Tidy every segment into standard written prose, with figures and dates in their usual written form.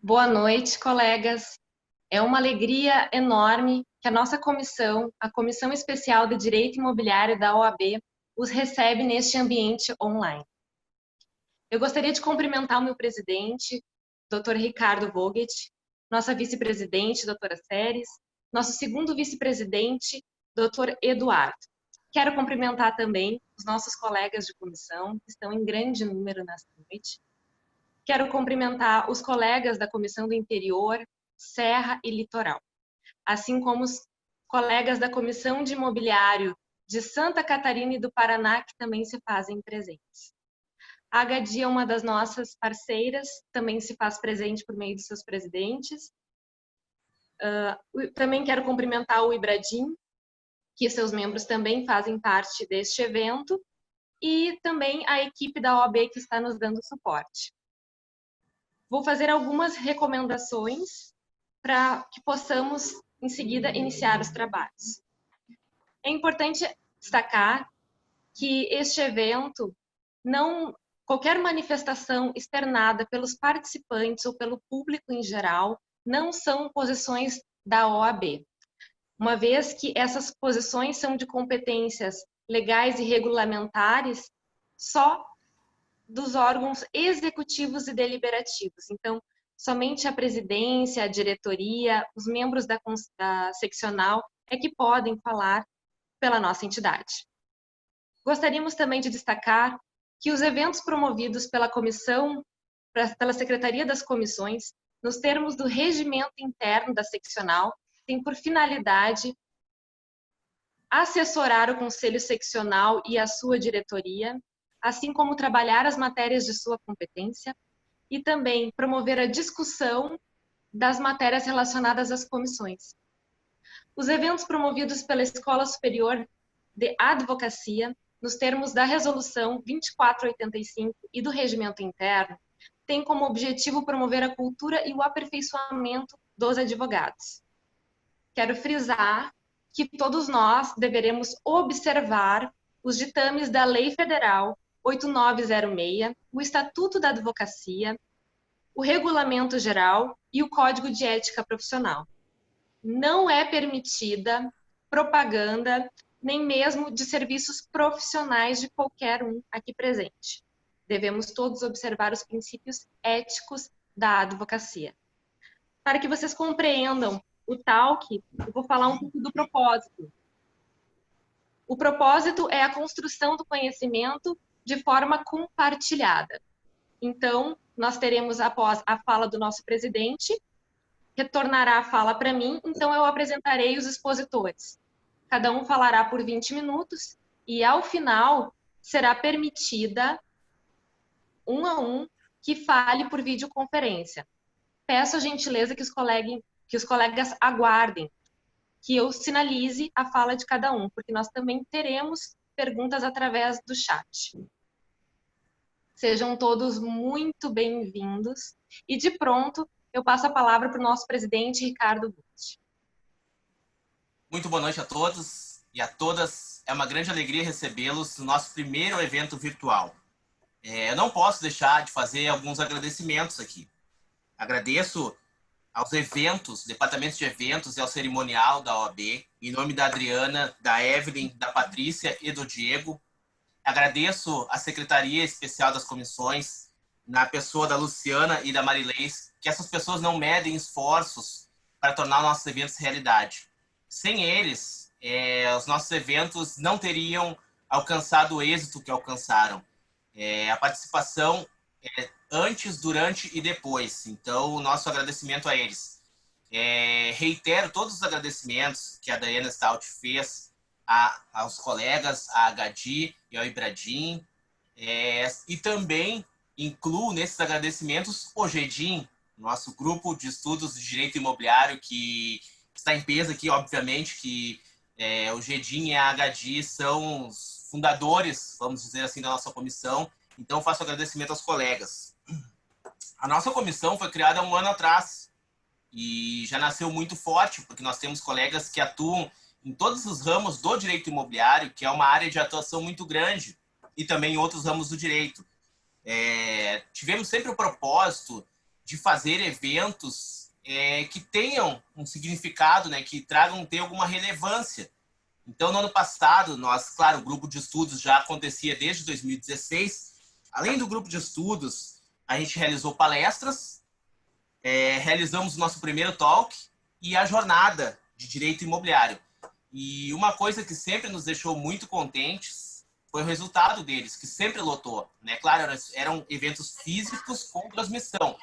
Boa noite, colegas. É uma alegria enorme que a nossa comissão, a Comissão Especial de Direito Imobiliário da OAB, os recebe neste ambiente online. Eu gostaria de cumprimentar o meu presidente, Dr. Ricardo Vogt, nossa vice-presidente, doutora Seres, nosso segundo vice-presidente, Dr. Eduardo. Quero cumprimentar também os nossos colegas de comissão, que estão em grande número nesta noite. Quero cumprimentar os colegas da Comissão do Interior, Serra e Litoral, assim como os colegas da Comissão de Imobiliário de Santa Catarina e do Paraná, que também se fazem presentes. A HDI é uma das nossas parceiras, também se faz presente por meio de seus presidentes. Também quero cumprimentar o Ibradim, que seus membros também fazem parte deste evento, e também a equipe da OAB que está nos dando suporte. Vou fazer algumas recomendações para que possamos, em seguida, iniciar os trabalhos. É importante destacar que este evento, qualquer manifestação externada pelos participantes ou pelo público em geral, não são posições da OAB, uma vez que essas posições são de competências legais e regulamentares só dos órgãos executivos e deliberativos. Então, somente a presidência, a diretoria, os membros da seccional é que podem falar pela nossa entidade. Gostaríamos também de destacar que os eventos promovidos pela comissão, pela Secretaria das Comissões, nos termos do regimento interno da seccional, têm por finalidade assessorar o Conselho Seccional e a sua diretoria, assim como trabalhar as matérias de sua competência e também promover a discussão das matérias relacionadas às comissões. Os eventos promovidos pela Escola Superior de Advocacia, nos termos da Resolução 2485 e do Regimento Interno, têm como objetivo promover a cultura e o aperfeiçoamento dos advogados. Quero frisar que todos nós deveremos observar os ditames da Lei Federal 8906, o Estatuto da Advocacia, o Regulamento Geral e o Código de Ética Profissional. Não é permitida propaganda, nem mesmo de serviços profissionais de qualquer um aqui presente. Devemos todos observar os princípios éticos da advocacia. Para que vocês compreendam o talk, eu vou falar um pouco do propósito. O propósito é a construção do conhecimento de forma compartilhada. Então, nós teremos, após a fala do nosso presidente, retornará a fala para mim, então eu apresentarei os expositores. Cada um falará por 20 minutos e, ao final, será permitida, um a um, que fale por videoconferência. Peço a gentileza que os colegas aguardem, que eu sinalize a fala de cada um, porque nós também teremos perguntas através do chat. Sejam todos muito bem-vindos. E, de pronto, eu passo a palavra para o nosso presidente, Ricardo Vogt. Muito boa noite a todos e a todas. É uma grande alegria recebê-los no nosso primeiro evento virtual. Eu não posso deixar de fazer alguns agradecimentos aqui. Agradeço aos eventos, departamentos de eventos e ao cerimonial da OAB, em nome da Adriana, da Evelyn, da Patrícia e do Diego. Agradeço à Secretaria Especial das Comissões, na pessoa da Luciana e da Marilês, que essas pessoas não medem esforços para tornar nossos eventos realidade. Sem eles, os nossos eventos não teriam alcançado o êxito que alcançaram. A participação antes, durante e depois. Então, o nosso agradecimento a eles. Reitero todos os agradecimentos que a Diana Stout fez aos colegas, à HDI e ao Ibradim, e também incluo nesses agradecimentos o GEDIM, nosso grupo de estudos de direito imobiliário, que está em peso aqui, obviamente, que o GEDIM e a HDI são os fundadores, vamos dizer assim, da nossa comissão. Então, faço agradecimento aos colegas. A nossa comissão foi criada há um ano atrás e já nasceu muito forte, porque nós temos colegas que atuam em todos os ramos do direito imobiliário, que é uma área de atuação muito grande, e também em outros ramos do direito. Tivemos sempre o propósito de fazer eventos que tenham um significado, né, que ter alguma relevância. Então, no ano passado, nós, claro, o grupo de estudos já acontecia desde 2016. Além do grupo de estudos, a gente realizou palestras, realizamos o nosso primeiro talk e a jornada de direito imobiliário. E uma coisa que sempre nos deixou muito contentes foi o resultado deles, que sempre lotou, né? Claro, eram eventos físicos com transmissão,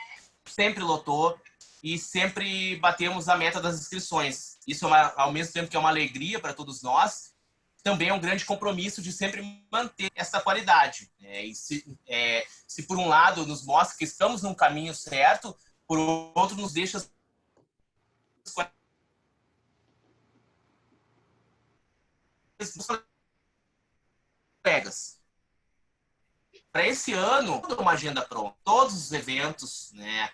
sempre lotou e sempre batemos a meta das inscrições. Isso, ao mesmo tempo que é uma alegria para todos nós, também é um grande compromisso de sempre manter essa qualidade. Se por um lado nos mostra que estamos num caminho certo, por outro nos deixa colegas. Para esse ano, uma agenda pronta, todos os eventos, né?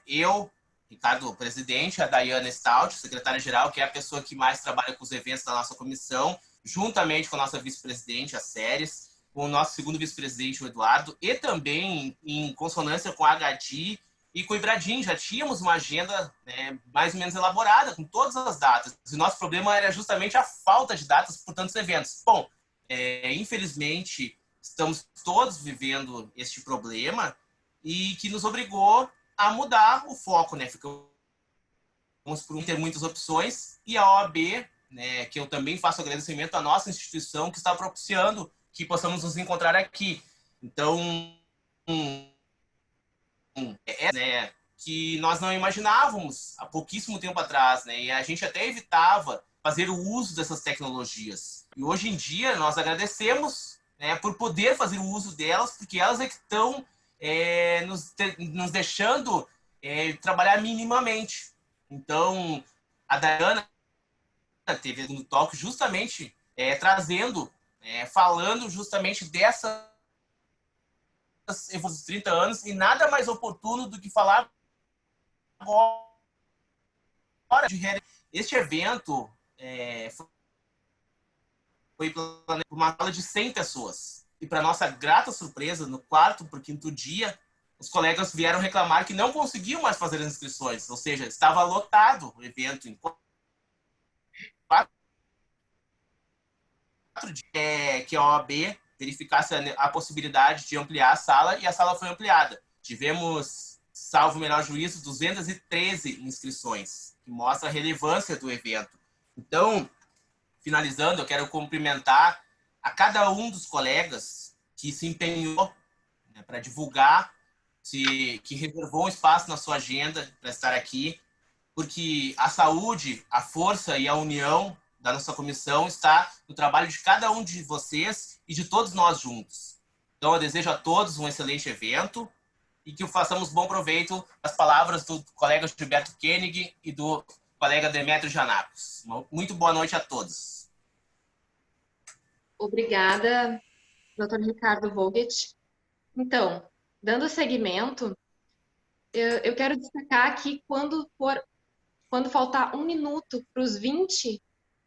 Eu, Ricardo, presidente, a Daiane Stout, secretária-geral, que é a pessoa que mais trabalha com os eventos da nossa comissão, juntamente com a nossa vice-presidente, a Séries, com o nosso segundo vice-presidente, o Eduardo, e também em consonância com a HDI e com o Ibradim, já tínhamos uma agenda, né, mais ou menos elaborada, com todas as datas. E o nosso problema era justamente a falta de datas por tantos eventos. Bom, infelizmente, estamos todos vivendo este problema e que nos obrigou a mudar o foco, né? Ficamos por ter muitas opções e a OAB, né, que eu também faço agradecimento à nossa instituição que está propiciando que possamos nos encontrar aqui. Então, né, que nós não imaginávamos há pouquíssimo tempo atrás, né? E a gente até evitava fazer o uso dessas tecnologias. E hoje em dia nós agradecemos, né, por poder fazer o uso delas, porque elas é que estão nos deixando trabalhar minimamente. Então, a Dayana teve no talk justamente trazendo, falando justamente dessa dos 30 anos, e nada mais oportuno do que falar agora de este evento foi uma sala de 100 pessoas. E para nossa grata surpresa, no quarto para o quinto dia, os colegas vieram reclamar que não conseguiam mais fazer as inscrições, ou seja, estava lotado o evento em 4 dias, que a OAB verificasse a possibilidade de ampliar a sala, e a sala foi ampliada. Tivemos, salvo o melhor juízo, 213 inscrições, que mostra a relevância do evento. Então, finalizando, eu quero cumprimentar a cada um dos colegas que se empenhou, né, para divulgar, que reservou um espaço na sua agenda para estar aqui, porque a saúde, a força e a união da nossa comissão está no trabalho de cada um de vocês e de todos nós juntos. Então, eu desejo a todos um excelente evento e que façamos bom proveito das palavras do colega Gilberto Koenig e do colega Demetrio Janacos. Muito boa noite a todos. Obrigada, Dr. Ricardo Vogt. Então, dando seguimento, eu quero destacar que quando faltar 1 minuto para os 20,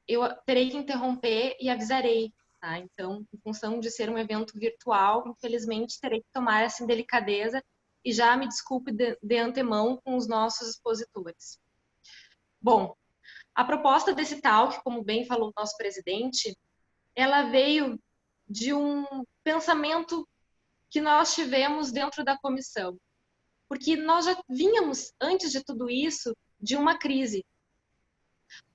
eu terei que interromper e avisarei, tá? Então, em função de ser um evento virtual, infelizmente, terei que tomar essa delicadeza e já me desculpe de antemão com os nossos expositores. Bom, a proposta desse talk, como bem falou o nosso presidente, ela veio de um pensamento que nós tivemos dentro da comissão, porque nós já vínhamos, antes de tudo isso, de uma crise.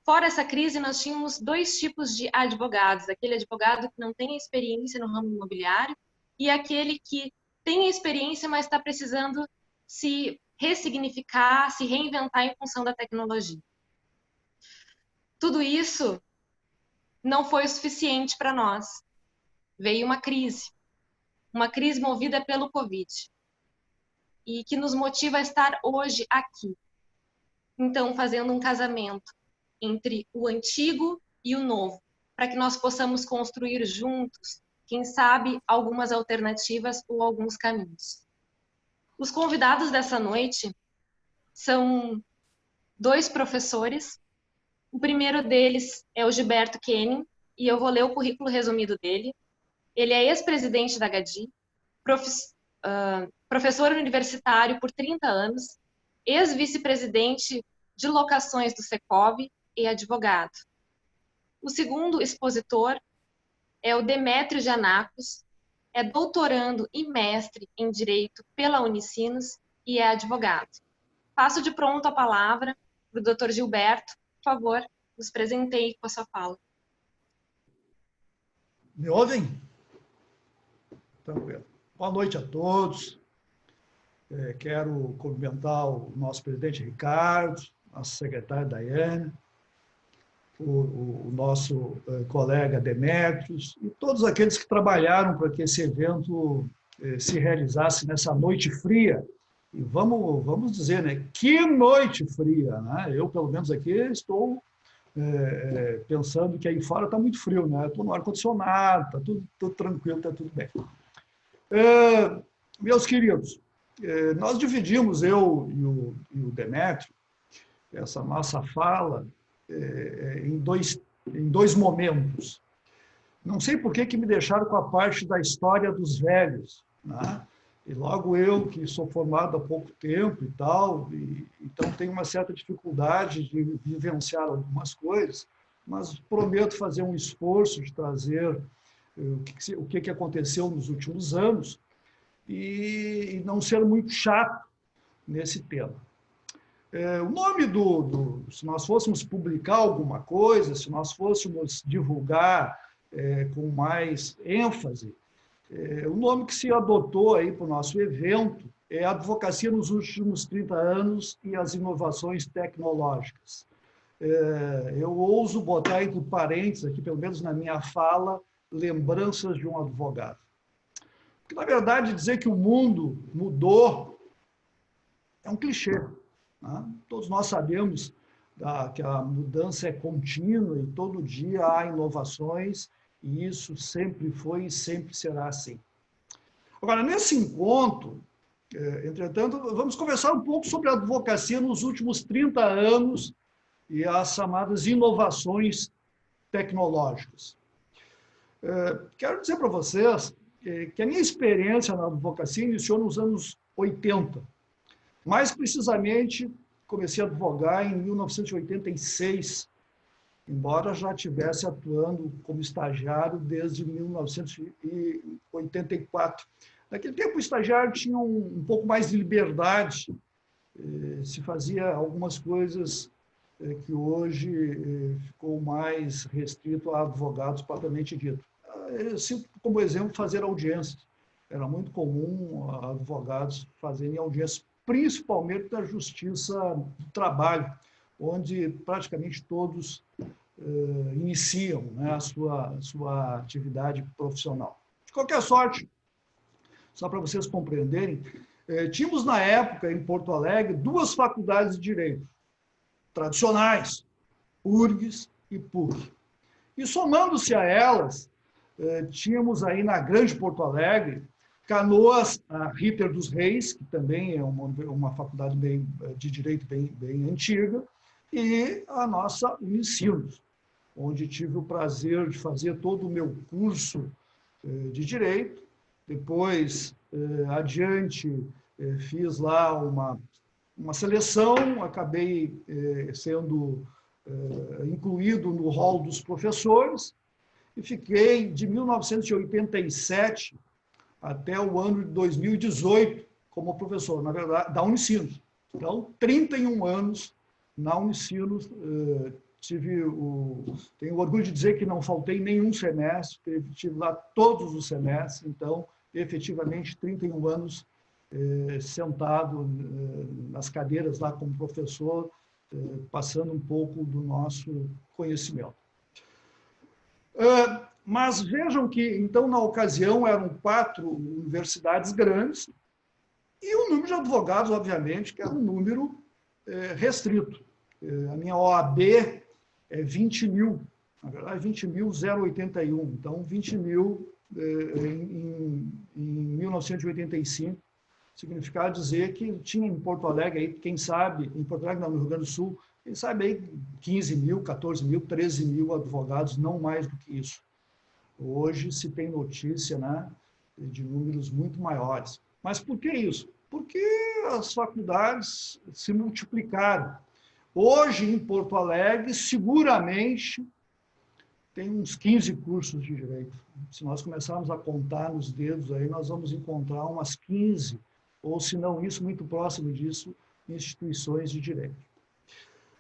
Fora essa crise, nós tínhamos 2 tipos de advogados, aquele advogado que não tem experiência no ramo imobiliário e aquele que tem experiência, mas está precisando se ressignificar, se reinventar em função da tecnologia. Tudo isso não foi o suficiente para nós. Veio uma crise movida pelo Covid, e que nos motiva a estar hoje aqui. Então, fazendo um casamento entre o antigo e o novo, para que nós possamos construir juntos, quem sabe, algumas alternativas ou alguns caminhos. Os convidados dessa noite são 2 professores. O primeiro deles é o Gilberto Koenig, e eu vou ler o currículo resumido dele. Ele é ex-presidente da HDI, professor universitário por 30 anos, ex-vice-presidente de locações do Secov e advogado. O segundo expositor é o Demétrio Giannakos, é doutorando e mestre em Direito pela Unicinos e é advogado. Passo de pronto a palavra para o Dr. Gilberto. Por favor, nos presenteie com a sua fala. Me ouvem? Tranquilo. Boa noite a todos. Quero cumprimentar o nosso presidente Ricardo, nossa secretária Daiane, o nosso colega Demétrios e todos aqueles que trabalharam para que esse evento se realizasse nessa noite fria. E vamos dizer, né? Que noite fria, né? Eu, pelo menos aqui, estou pensando que aí fora está muito frio, né? Estou no ar-condicionado, está tudo tranquilo, está tudo bem. Meus queridos, nós dividimos, eu e o Demétrio, essa nossa fala em dois momentos. Não sei por que me deixaram com a parte da história dos velhos, né? E logo eu, que sou formado há pouco tempo e tal, então tenho uma certa dificuldade de vivenciar algumas coisas, mas prometo fazer um esforço de trazer o que aconteceu nos últimos anos e não ser muito chato nesse tema. O nome se nós fôssemos publicar alguma coisa, se nós fôssemos divulgar com mais ênfase, o nome que se adotou aí para o nosso evento é Advocacia nos últimos 30 anos e as inovações tecnológicas. Eu ouso botar entre parênteses aqui, pelo menos na minha fala, lembranças de um advogado. Porque, na verdade, dizer que o mundo mudou é um clichê. Né? Todos nós sabemos que a mudança é contínua e todo dia há inovações, e isso sempre foi e sempre será assim. Agora, nesse encontro, entretanto, vamos conversar um pouco sobre a advocacia nos últimos 30 anos e as chamadas inovações tecnológicas. Quero dizer para vocês que a minha experiência na advocacia iniciou nos anos 80. Mais precisamente, comecei a advogar em 1986, embora já estivesse atuando como estagiário desde 1984. Naquele tempo, o estagiário tinha um pouco mais de liberdade, se fazia algumas coisas que hoje ficou mais restrito a advogados propriamente dito. Eu cito como exemplo fazer audiências. Era muito comum advogados fazerem audiências, principalmente da Justiça do Trabalho, onde praticamente todos iniciam, né, a sua atividade profissional. De qualquer sorte, só para vocês compreenderem, tínhamos na época, em Porto Alegre, duas faculdades de Direito tradicionais, URGS e PUC. E somando-se a elas, tínhamos aí na Grande Porto Alegre, Canoas, a Ritter dos Reis, que também é uma faculdade de Direito bem antiga, e a nossa Unicinos, onde tive o prazer de fazer todo o meu curso de Direito. Depois, adiante, fiz lá uma seleção, acabei sendo incluído no hall dos professores e fiquei de 1987 até o ano de 2018 como professor, na verdade, da Unicinos. Então, 31 anos na Unicinos. Tenho orgulho de dizer que não faltei nenhum semestre, tive lá todos os semestres, então, efetivamente, 31 anos sentado nas cadeiras lá como professor, passando um pouco do nosso conhecimento. Mas vejam que, então, na ocasião, eram 4 universidades grandes e o número de advogados, obviamente, que era um número restrito. A minha OAB é 20 mil, na verdade, 20.081. Então, 20 mil em 1985 significava dizer que tinha em Porto Alegre, aí, quem sabe, em Porto Alegre, no Rio Grande do Sul, quem sabe aí 15 mil, 14 mil, 13 mil advogados, não mais do que isso. Hoje se tem notícia, né, de números muito maiores. Mas por que isso? Porque as faculdades se multiplicaram. Hoje, em Porto Alegre, seguramente tem uns 15 cursos de direito. Se nós começarmos a contar nos dedos, aí nós vamos encontrar umas 15, ou se não isso, muito próximo disso, instituições de direito.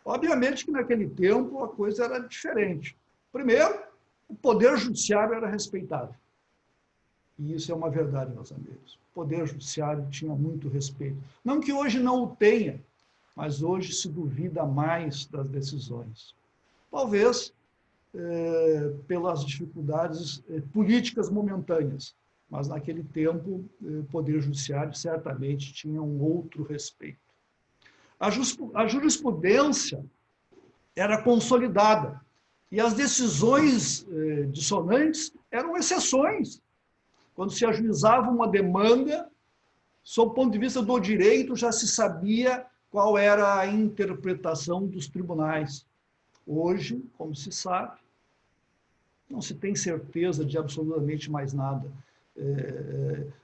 Obviamente que naquele tempo a coisa era diferente. Primeiro, o poder judiciário era respeitado. E isso é uma verdade, meus amigos. O poder judiciário tinha muito respeito. Não que hoje não o tenha, mas hoje se duvida mais das decisões. Talvez pelas dificuldades políticas momentâneas, mas naquele tempo o poder judiciário certamente tinha um outro respeito. A jurisprudência era consolidada e as decisões dissonantes eram exceções. Quando se ajuizava uma demanda, sob o ponto de vista do direito, já se sabia qual era a interpretação dos tribunais. Hoje, como se sabe, não se tem certeza de absolutamente mais nada.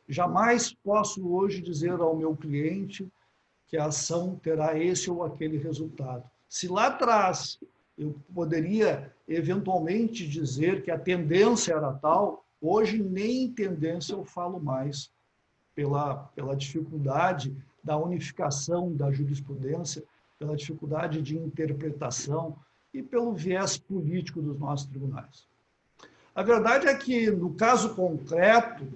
Jamais posso hoje dizer ao meu cliente que a ação terá esse ou aquele resultado. Se lá atrás eu poderia eventualmente dizer que a tendência era tal, hoje nem tendência eu falo mais, pela dificuldade da unificação da jurisprudência, pela dificuldade de interpretação e pelo viés político dos nossos tribunais. A verdade é que, no caso concreto,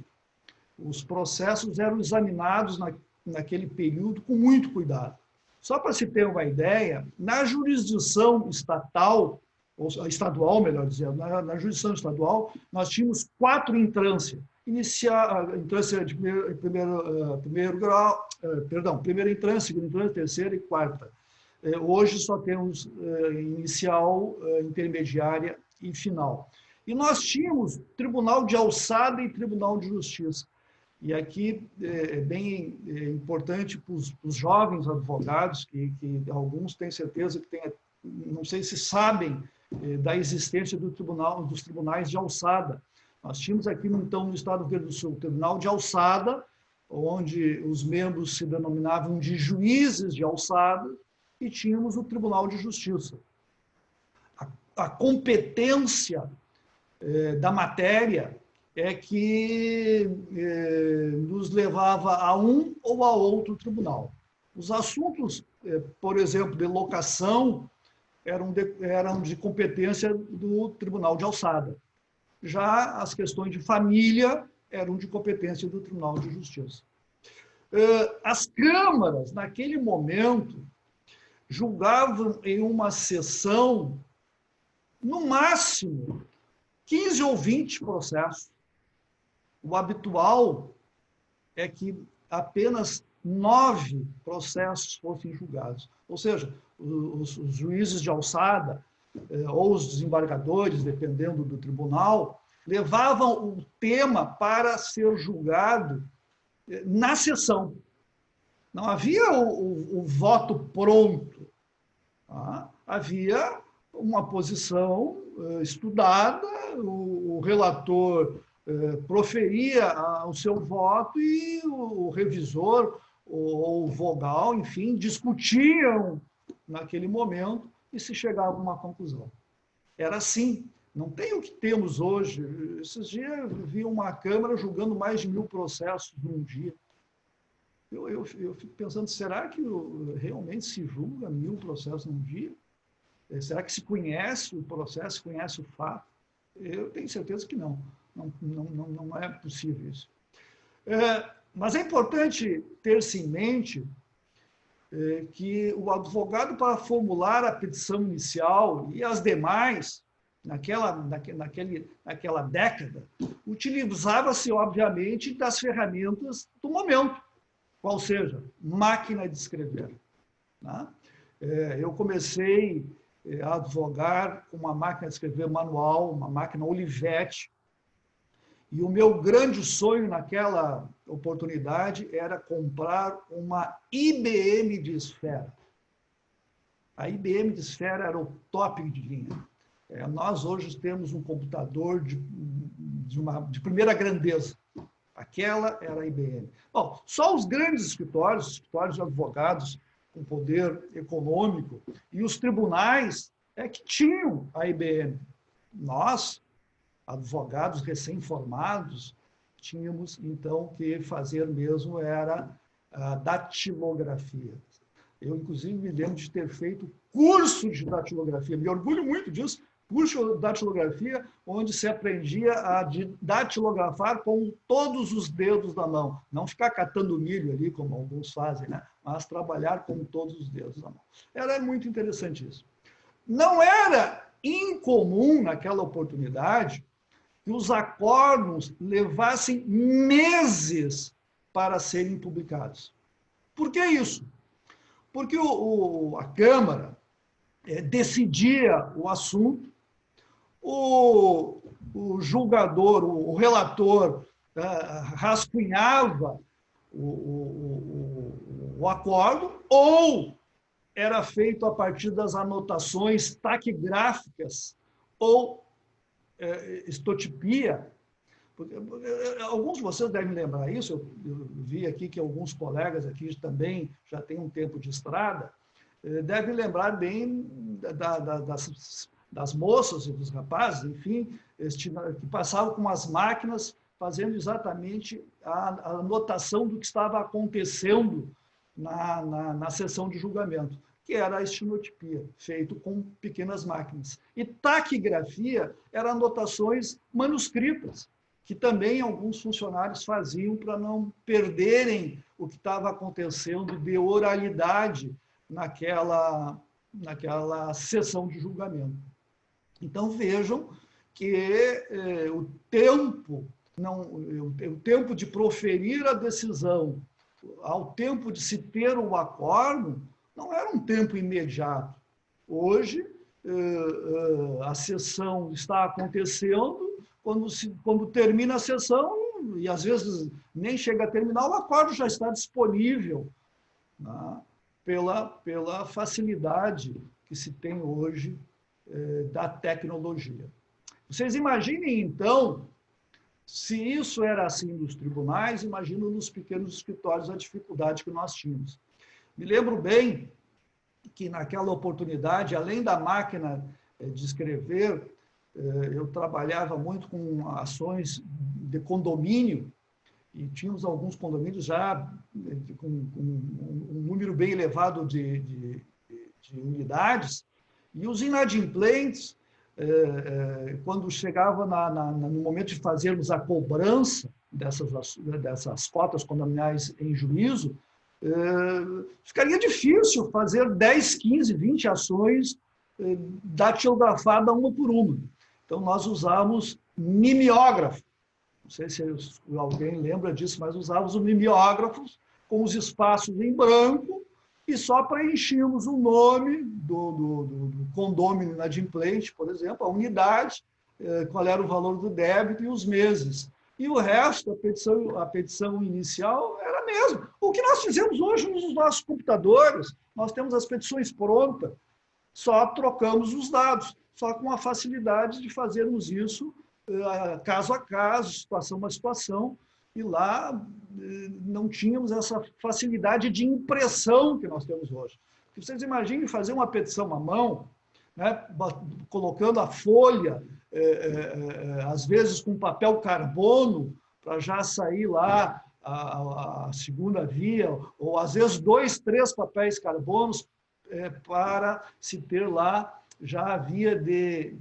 os processos eram examinados naquele período com muito cuidado. Só para se ter uma ideia, na jurisdição estatal, ou estadual, melhor dizendo, na jurisdição estadual, nós tínhamos 4 entrâncias. Entrância de primeiro grau, primeira entrância, segunda entrância, terceira e quarta. Hoje só temos inicial, intermediária e final. E nós tínhamos Tribunal de Alçada e Tribunal de Justiça. E aqui é bem importante para os jovens advogados, que alguns têm certeza que não sei se sabem da existência dos tribunais de alçada. Nós tínhamos aqui, então, no estado do Rio Grande do Sul, o Tribunal de Alçada, onde os membros se denominavam de juízes de alçada, e tínhamos o Tribunal de Justiça. A competência da matéria é que nos levava a um ou a outro tribunal. Os assuntos, por exemplo, de locação, eram de competência do Tribunal de Alçada. Já as questões de família eram de competência do Tribunal de Justiça. As câmaras, naquele momento, julgavam em uma sessão, no máximo, 15 ou 20 processos. O habitual é que apenas 9 processos fossem julgados. Ou seja, os juízes de alçada ou os desembargadores, dependendo do tribunal, levavam o tema para ser julgado na sessão. Não havia o voto pronto. Tá? Havia uma posição estudada, o relator proferia o seu voto e o revisor ou o vogal, enfim, discutiam naquele momento e se chegava a uma conclusão. Era assim. Não tem o que temos hoje. Esses dias eu vi uma Câmara julgando mais de 1000 processos num dia. Eu fico pensando, será que realmente se julga 1000 processos num dia? Será que se conhece o processo, conhece o fato? Eu tenho certeza que não. Não é possível isso. Mas é importante ter-se em mente que o advogado, para formular a petição inicial e as demais, naquela década, utilizava-se, obviamente, das ferramentas do momento, qual seja, máquina de escrever. Né? Eu comecei a advogar com uma máquina de escrever manual, uma máquina Olivetti, e o meu grande sonho naquela oportunidade era comprar uma IBM de esfera. A IBM de esfera era o top de linha. Nós hoje temos um computador de primeira grandeza. Aquela era a IBM. Bom, só os grandes escritórios, escritórios de advogados com poder econômico, e os tribunais é que tinham a IBM. Nós, advogados recém-formados, tínhamos, então, que fazer mesmo era a datilografia. Eu, inclusive, me lembro de ter feito curso de datilografia, me orgulho muito disso, curso de datilografia, onde se aprendia a datilografar com todos os dedos da mão. Não ficar catando milho ali, como alguns fazem, né? Mas trabalhar com todos os dedos da mão. Era muito interessante isso. Não era incomum, naquela oportunidade, que os acórdãos levassem meses para serem publicados. Por que isso? Porque a Câmara decidia o assunto, o julgador, o relator, rascunhava o acordo, ou era feito a partir das anotações taquigráficas ou estotipia. Alguns de vocês devem lembrar isso, eu vi aqui que alguns colegas aqui também já têm um tempo de estrada, devem lembrar bem das moças e dos rapazes, enfim, que passavam com as máquinas fazendo exatamente a anotação do que estava acontecendo na sessão de julgamento, que era a estenotipia, feito com pequenas máquinas. E taquigrafia eram anotações manuscritas, que também alguns funcionários faziam para não perderem o que estava acontecendo de oralidade naquela sessão de julgamento. Então, vejam que o tempo de proferir a decisão ao tempo de se ter o acordo não era um tempo imediato. Hoje, a sessão está acontecendo, quando termina a sessão, e às vezes nem chega a terminar, o acordo já está disponível, né, pela facilidade que se tem hoje da tecnologia. Vocês imaginem, então, se isso era assim nos tribunais, imagino nos pequenos escritórios a dificuldade que nós tínhamos. Me lembro bem que naquela oportunidade, além da máquina de escrever, eu trabalhava muito com ações de condomínio, e tínhamos alguns condomínios já com um número bem elevado de unidades, e os inadimplentes, quando chegava no momento de fazermos a cobrança dessas cotas condominiais em juízo, ficaria difícil fazer 10, 15, 20 ações datilografadas uma por uma. Então, nós usávamos mimeógrafo. Não sei se alguém lembra disso, mas usávamos o mimeógrafo com os espaços em branco e só preenchíamos o nome do condômino inadimplente, por exemplo, a unidade, qual era o valor do débito e os meses. E o resto, a petição inicial, era a mesma. O que nós fizemos hoje nos nossos computadores, nós temos as petições prontas, só trocamos os dados, só com a facilidade de fazermos isso caso a caso, situação a situação, e lá não tínhamos essa facilidade de impressão que nós temos hoje. Vocês imaginem fazer uma petição à mão, né, colocando a folha, às vezes com papel carbono, para já sair lá a segunda via, ou às vezes 2, 3 papéis carbonos para se ter lá já a via de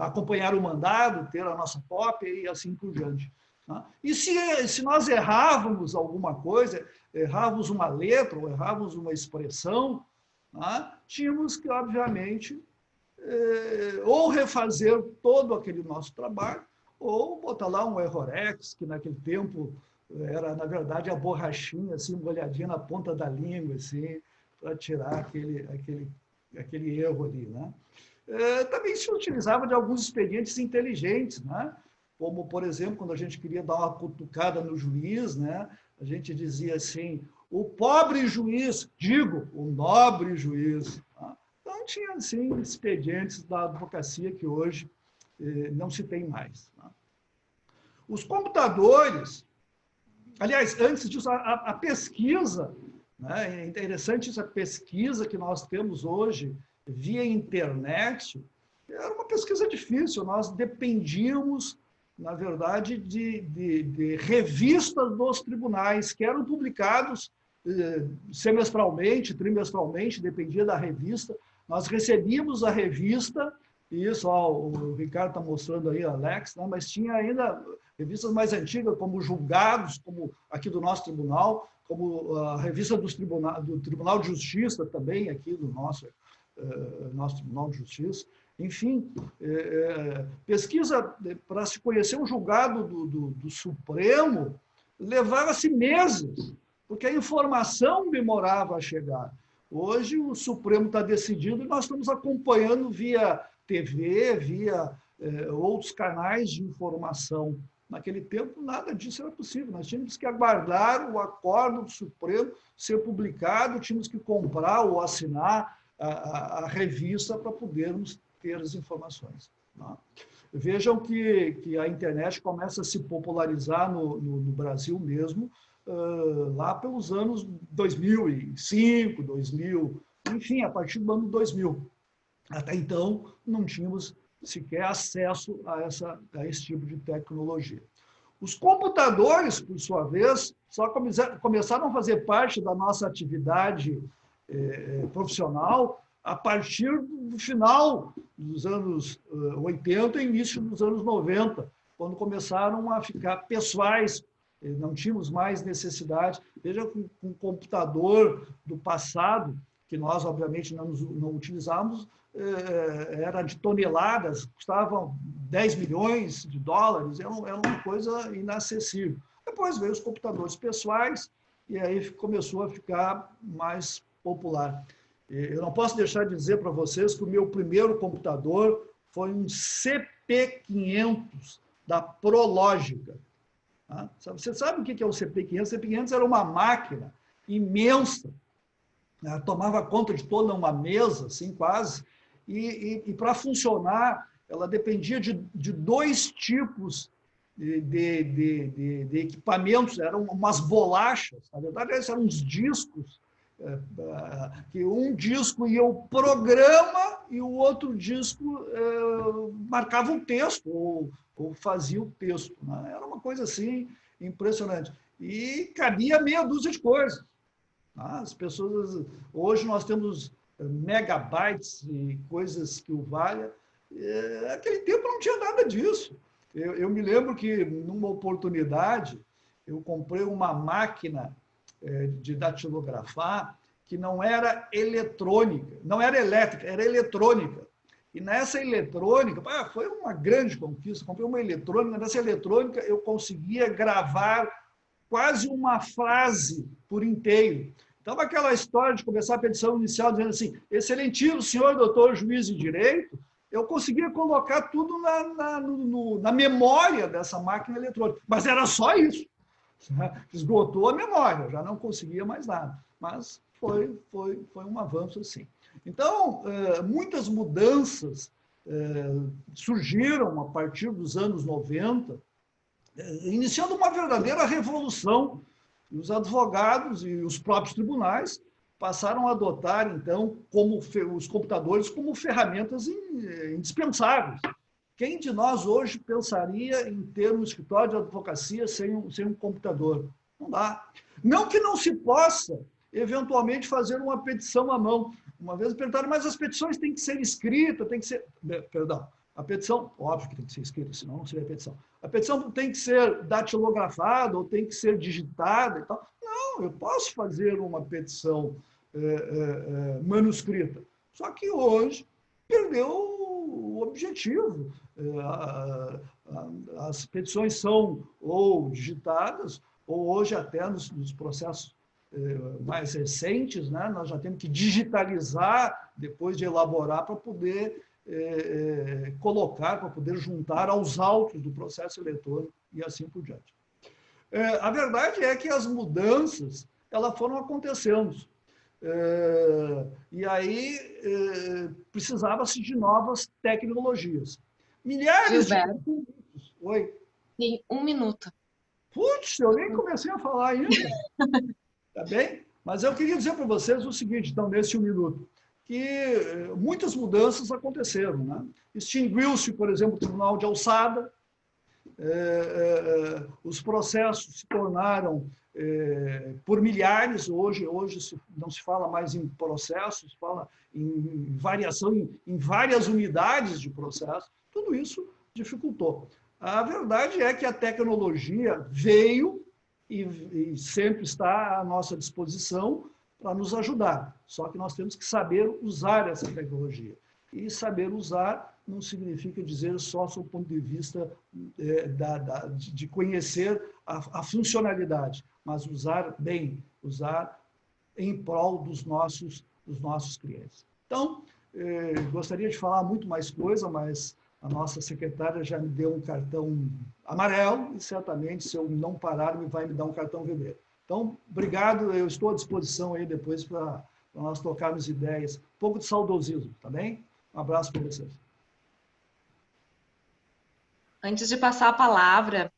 acompanhar o mandado, ter a nossa cópia e assim por diante. Tá? E se nós errávamos alguma coisa, errávamos uma letra ou errávamos uma expressão, tá? Tínhamos que, obviamente, ou refazer todo aquele nosso trabalho, ou botar lá um errorex, que naquele tempo era, na verdade, a borrachinha, assim, molhadinha na ponta da língua, assim, para tirar aquele erro ali, né? Também se utilizava de alguns expedientes inteligentes, né? Como, por exemplo, quando a gente queria dar uma cutucada no juiz, né? A gente dizia assim, o pobre juiz, digo, o nobre juiz. Tá? Então, tinha, assim, expedientes da advocacia que hoje não se tem mais. Tá? Os computadores, aliás, antes disso, a pesquisa, né? É interessante essa pesquisa que nós temos hoje via internet, era uma pesquisa difícil, nós dependíamos, na verdade, de revistas dos tribunais, que eram publicados semestralmente, trimestralmente, dependia da revista. Nós recebíamos a revista, e isso, ó, o Ricardo está mostrando aí, Alex, né? Mas tinha ainda revistas mais antigas, como Julgados, como aqui do nosso tribunal, como a revista do Tribunal de Justiça também, aqui do nosso Tribunal de Justiça. Enfim, pesquisa para se conhecer um julgado do Supremo levava-se meses, porque a informação demorava a chegar. Hoje o Supremo está decidido e nós estamos acompanhando via TV, via outros canais de informação. Naquele tempo, nada disso era possível. Nós tínhamos que aguardar o acórdão do Supremo ser publicado, tínhamos que comprar ou assinar a revista para podermos ter as informações. Tá? Vejam que a internet começa a se popularizar no Brasil mesmo, lá pelos anos 2005, 2000, enfim, a partir do ano 2000. Até então, não tínhamos sequer acesso a esse tipo de tecnologia. Os computadores, por sua vez, só começaram a fazer parte da nossa atividade profissional a partir do final dos anos 80 e início dos anos 90, quando começaram a ficar pessoais, não tínhamos mais necessidade. Veja, com o computador do passado, que nós, obviamente, não utilizávamos, era de toneladas, custavam 10 milhões de dólares, era uma coisa inacessível. Depois veio os computadores pessoais e aí começou a ficar mais popular. Eu não posso deixar de dizer para vocês que o meu primeiro computador foi um CP500 da Prológica. Você sabe o que é o CP500? O CP500 era uma máquina imensa, tomava conta de toda uma mesa, assim, quase, e para funcionar, ela dependia de dois tipos de equipamentos, eram umas bolachas, na verdade, esses eram uns discos, que um disco ia o programa e o outro disco marcava um texto, ou fazia o texto. Né? Era uma coisa assim impressionante. E cabia meia dúzia de coisas. As pessoas, hoje nós temos megabytes e coisas que o valha. Naquele tempo não tinha nada disso. Eu me lembro que, numa oportunidade, eu comprei uma máquina de datilografar que não era eletrônica, não era elétrica, era eletrônica. E nessa eletrônica, foi uma grande conquista, comprei uma eletrônica, nessa eletrônica eu conseguia gravar quase uma frase por inteiro. Então, aquela história de começar a petição inicial dizendo assim, excelentíssimo senhor doutor juiz de direito, eu conseguia colocar tudo na memória dessa máquina eletrônica. Mas era só isso. Esgotou a memória, já não conseguia mais nada. Mas foi um avanço assim. Então, muitas mudanças surgiram a partir dos anos 90, iniciando uma verdadeira revolução. E os advogados e os próprios tribunais passaram a adotar, então, os computadores como ferramentas indispensáveis. Quem de nós hoje pensaria em ter um escritório de advocacia sem um computador? Não dá. Não que não se possa, eventualmente, fazer uma petição à mão. Uma vez perguntaram, mas as petições têm que ser escritas, tem que ser... Perdão, a petição, óbvio que tem que ser escrita, senão não seria petição. A petição tem que ser datilografada ou tem que ser digitada e tal. Não, eu posso fazer uma petição manuscrita. Só que hoje perdeu o objetivo. As petições são ou digitadas, ou hoje até nos processos mais recentes, né, nós já temos que digitalizar depois de elaborar para poder colocar, para poder juntar aos autos do processo eletrônico e assim por diante. A verdade é que as mudanças elas foram acontecendo. E aí precisava-se de novas tecnologias. Milhares Gilberto, de... Oi. Tem 1 minuto. Putz, eu nem comecei a falar ainda. Tá bem? Mas eu queria dizer para vocês o seguinte, então, nesse 1 minuto, que muitas mudanças aconteceram, né? Extinguiu-se, por exemplo, o Tribunal de Alçada, os processos se tornaram por milhares, hoje não se fala mais em processos, se fala em variação em várias unidades de processo, tudo isso dificultou. A verdade é que a tecnologia veio e sempre está à nossa disposição para nos ajudar, só que nós temos que saber usar essa tecnologia. E saber usar não significa dizer só do ponto de vista de conhecer a funcionalidade, mas usar bem, usar em prol dos nossos clientes. Então, gostaria de falar muito mais coisa, mas a nossa secretária já me deu um cartão amarelo e certamente, se eu não parar, vai me dar um cartão vermelho. Então, obrigado, eu estou à disposição aí depois para nós tocarmos ideias. Um pouco de saudosismo, tá bem? Um abraço para vocês. Antes de passar a palavra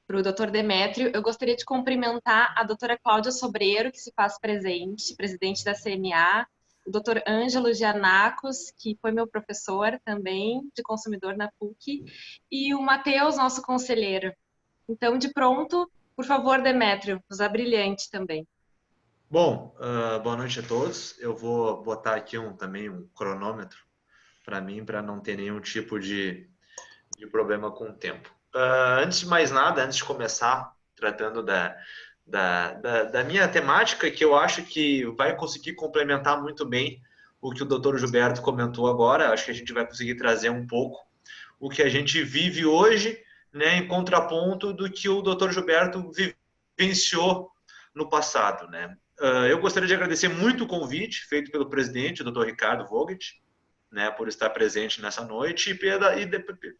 para o Dr. Demétrio, eu gostaria de cumprimentar a doutora Cláudia Sobreiro, que se faz presente, presidente da CNA, o Dr. Ângelo Gianacos, que foi meu professor também de consumidor na PUC, e o Matheus, nosso conselheiro. Então, de pronto, por favor, Demétrio, nos abrilhante também. Bom, boa noite a todos. Eu vou botar aqui também um cronômetro para mim, para não ter nenhum tipo de problema com o tempo. Antes de mais nada, antes de começar tratando da minha temática, que eu acho que vai conseguir complementar muito bem o que o Dr. Gilberto comentou agora, acho que a gente vai conseguir trazer um pouco o que a gente vive hoje, né, em contraponto do que o Dr. Gilberto vivenciou no passado, né? Eu gostaria de agradecer muito o convite feito pelo presidente, o Dr. Ricardo Vogt, né, por estar presente nessa noite,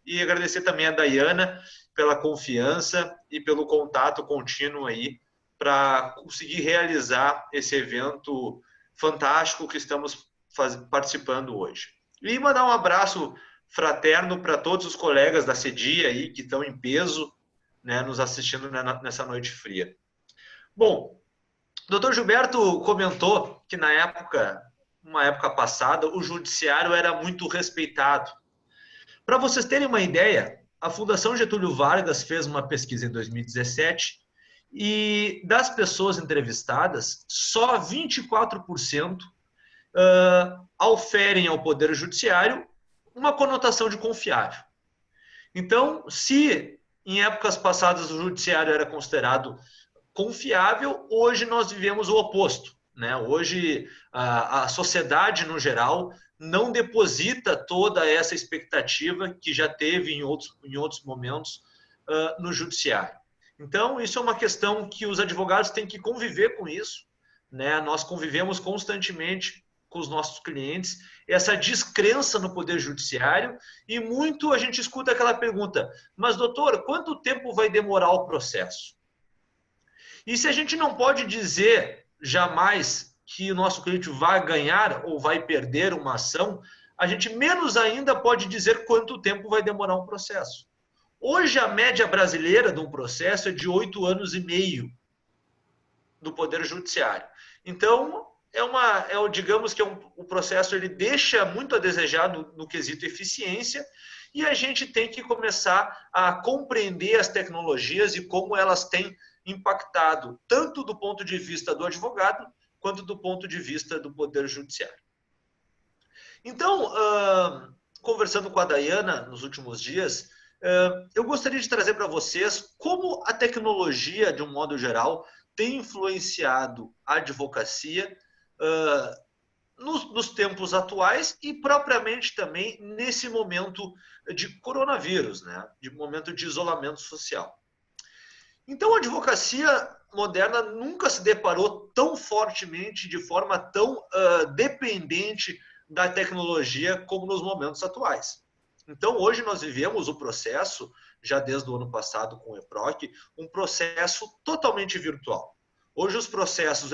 e agradecer também a Dayana pela confiança e pelo contato contínuo aí para conseguir realizar esse evento fantástico que estamos participando hoje. E mandar um abraço fraterno para todos os colegas da CEDIA aí que estão em peso, né, nos assistindo nessa noite fria. Bom, o Dr. Gilberto comentou que uma época passada, o judiciário era muito respeitado. Para vocês terem uma ideia, a Fundação Getúlio Vargas fez uma pesquisa em 2017 e das pessoas entrevistadas, só 24% auferem ao Poder Judiciário uma conotação de confiável. Então, se em épocas passadas o judiciário era considerado confiável, hoje nós vivemos o oposto, né? Hoje a sociedade no geral não deposita toda essa expectativa que já teve em outros momentos no judiciário. Então, isso é uma questão que os advogados têm que conviver com isso, né? Nós convivemos constantemente com os nossos clientes, essa descrença no Poder Judiciário, e muito a gente escuta aquela pergunta, mas doutor, quanto tempo vai demorar o processo? E se a gente não pode dizer jamais que o nosso cliente vai ganhar ou vai perder uma ação, a gente menos ainda pode dizer quanto tempo vai demorar um processo. Hoje, a média brasileira de um processo é de 8 anos e meio do Poder Judiciário. Então, digamos que o processo ele deixa muito a desejar no quesito eficiência, e a gente tem que começar a compreender as tecnologias e como elas têm impactado, tanto do ponto de vista do advogado, quanto do ponto de vista do Poder Judiciário. Então, conversando com a Dayana nos últimos dias, eu gostaria de trazer para vocês como a tecnologia, de um modo geral, tem influenciado a advocacia nos tempos atuais e propriamente também nesse momento de coronavírus, né? De momento de isolamento social. Então, a advocacia moderna nunca se deparou tão fortemente, de forma tão dependente da tecnologia como nos momentos atuais. Então, hoje nós vivemos o processo, já desde o ano passado com o EPROC, um processo totalmente virtual. Hoje os processos,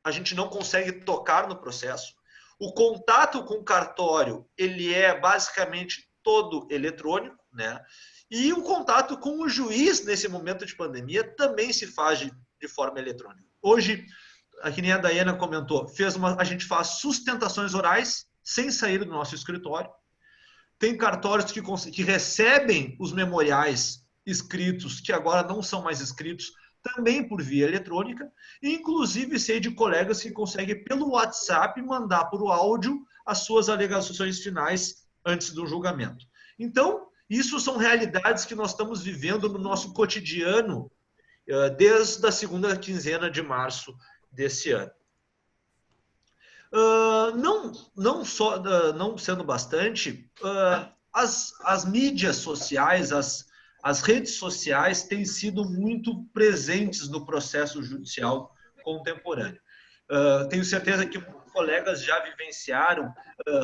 a gente não consegue tocar no processo. O contato com o cartório, ele é basicamente todo eletrônico, né? E o contato com o juiz nesse momento de pandemia também se faz de forma eletrônica. Hoje, que nem a Daiana comentou, a gente faz sustentações orais sem sair do nosso escritório. Tem cartórios que recebem os memoriais escritos, que agora não são mais escritos, também por via eletrônica. E, inclusive, sei de colegas que conseguem, pelo WhatsApp, mandar por áudio as suas alegações finais antes do julgamento. Então, isso são realidades que nós estamos vivendo no nosso cotidiano desde a segunda quinzena de março desse ano. Não sendo bastante, as mídias sociais, as redes sociais têm sido muito presentes no processo judicial contemporâneo. Tenho certeza que colegas já vivenciaram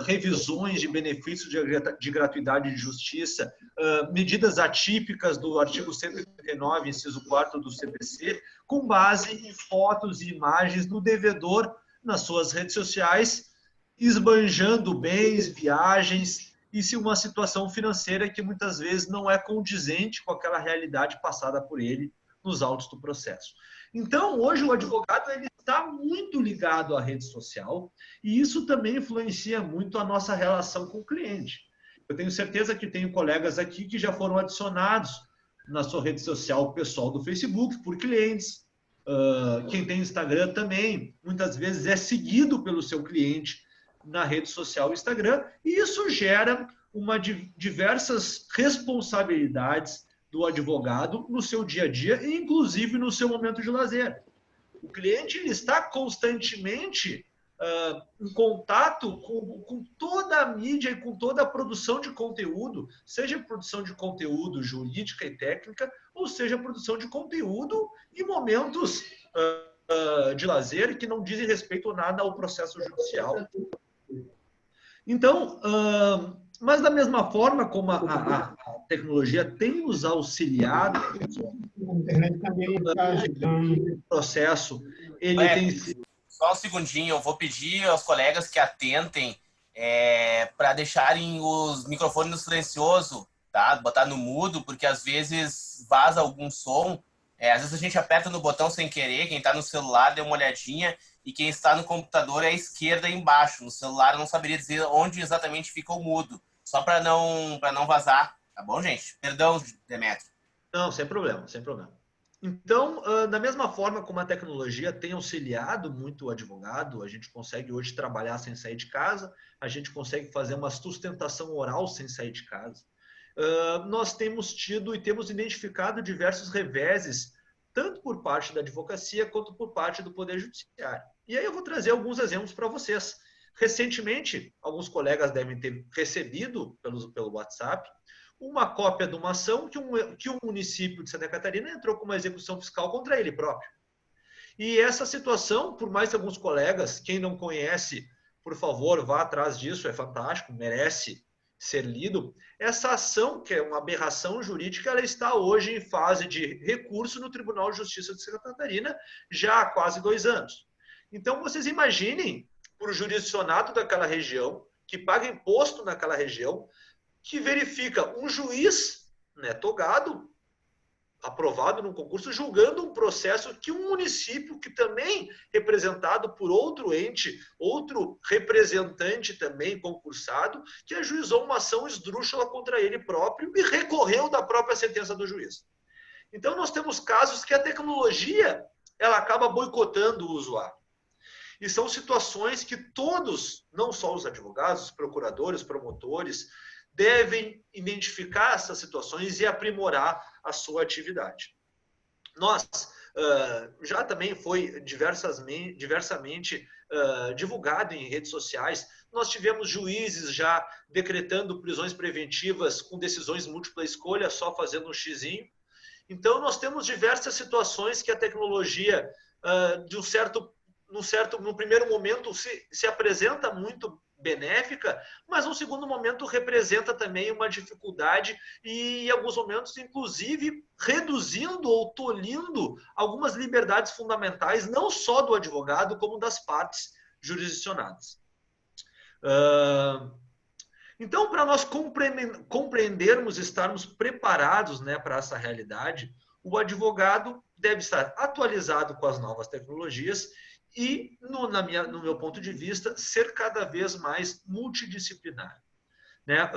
revisões de benefícios de gratuidade de justiça, medidas atípicas do artigo 139, inciso 4 do CPC, com base em fotos e imagens do devedor nas suas redes sociais, esbanjando bens, viagens, e se uma situação financeira que muitas vezes não é condizente com aquela realidade passada por ele nos autos do processo. Então, hoje o advogado ele está muito ligado à rede social e isso também influencia muito a nossa relação com o cliente. Eu tenho certeza que tenho colegas aqui que já foram adicionados na sua rede social pessoal do Facebook por clientes. Quem tem Instagram também, muitas vezes é seguido pelo seu cliente na rede social Instagram, e isso gera diversas responsabilidades do advogado no seu dia a dia, e inclusive no seu momento de lazer. O cliente ele está constantemente em contato com toda a mídia e com toda a produção de conteúdo, seja produção de conteúdo jurídica e técnica, ou seja produção de conteúdo em momentos de lazer que não dizem respeito nada ao processo judicial. Então, mas da mesma forma como a tecnologia tem nos auxiliado, o processo, ele tem sido... Só um segundinho, eu vou pedir aos colegas que atentem para deixarem os microfones no silencioso, tá? Botar no mudo, porque às vezes vaza algum som. Às vezes a gente aperta no botão sem querer, quem está no celular dê uma olhadinha, e quem está no computador é à esquerda embaixo. No celular eu não saberia dizer onde exatamente fica o mudo, só para não vazar, tá bom, gente? Perdão, Demetrio. Não, sem problema, sem problema. Então, da mesma forma como a tecnologia tem auxiliado muito o advogado, a gente consegue hoje trabalhar sem sair de casa, a gente consegue fazer uma sustentação oral sem sair de casa. Nós temos tido e temos identificado diversos reveses, tanto por parte da advocacia quanto por parte do Poder Judiciário. E aí eu vou trazer alguns exemplos para vocês. Recentemente, alguns colegas devem ter recebido pelo WhatsApp uma cópia de uma ação que o município de Santa Catarina entrou com uma execução fiscal contra ele próprio. E essa situação, por mais que alguns colegas, quem não conhece, por favor, vá atrás disso, é fantástico, merece ser lido. Essa ação, que é uma aberração jurídica, ela está hoje em fase de recurso no Tribunal de Justiça de Santa Catarina, já há quase 2 anos. Então, vocês imaginem, por jurisdicionado daquela região, que paga imposto naquela região, que verifica um juiz, né, togado, aprovado num concurso, julgando um processo que um município, que também representado por outro ente, outro representante também concursado, que ajuizou uma ação esdrúxula contra ele próprio e recorreu da própria sentença do juiz. Então, nós temos casos que a tecnologia ela acaba boicotando o usuário. E são situações que todos, não só os advogados, os procuradores, promotores, devem identificar essas situações e aprimorar a sua atividade. Nós, já também foi diversamente divulgado em redes sociais, nós tivemos juízes já decretando prisões preventivas com decisões múltipla escolha, só fazendo um xizinho. Então, nós temos diversas situações que a tecnologia, no primeiro momento, se apresenta muito benéfica, mas no segundo momento representa também uma dificuldade e, em alguns momentos, inclusive, reduzindo ou tolhindo algumas liberdades fundamentais, não só do advogado, como das partes jurisdicionadas. Então, para nós compreendermos, estarmos preparados, né, para essa realidade, o advogado deve estar atualizado com as novas tecnologias e, no meu ponto de vista, ser cada vez mais multidisciplinar. Né?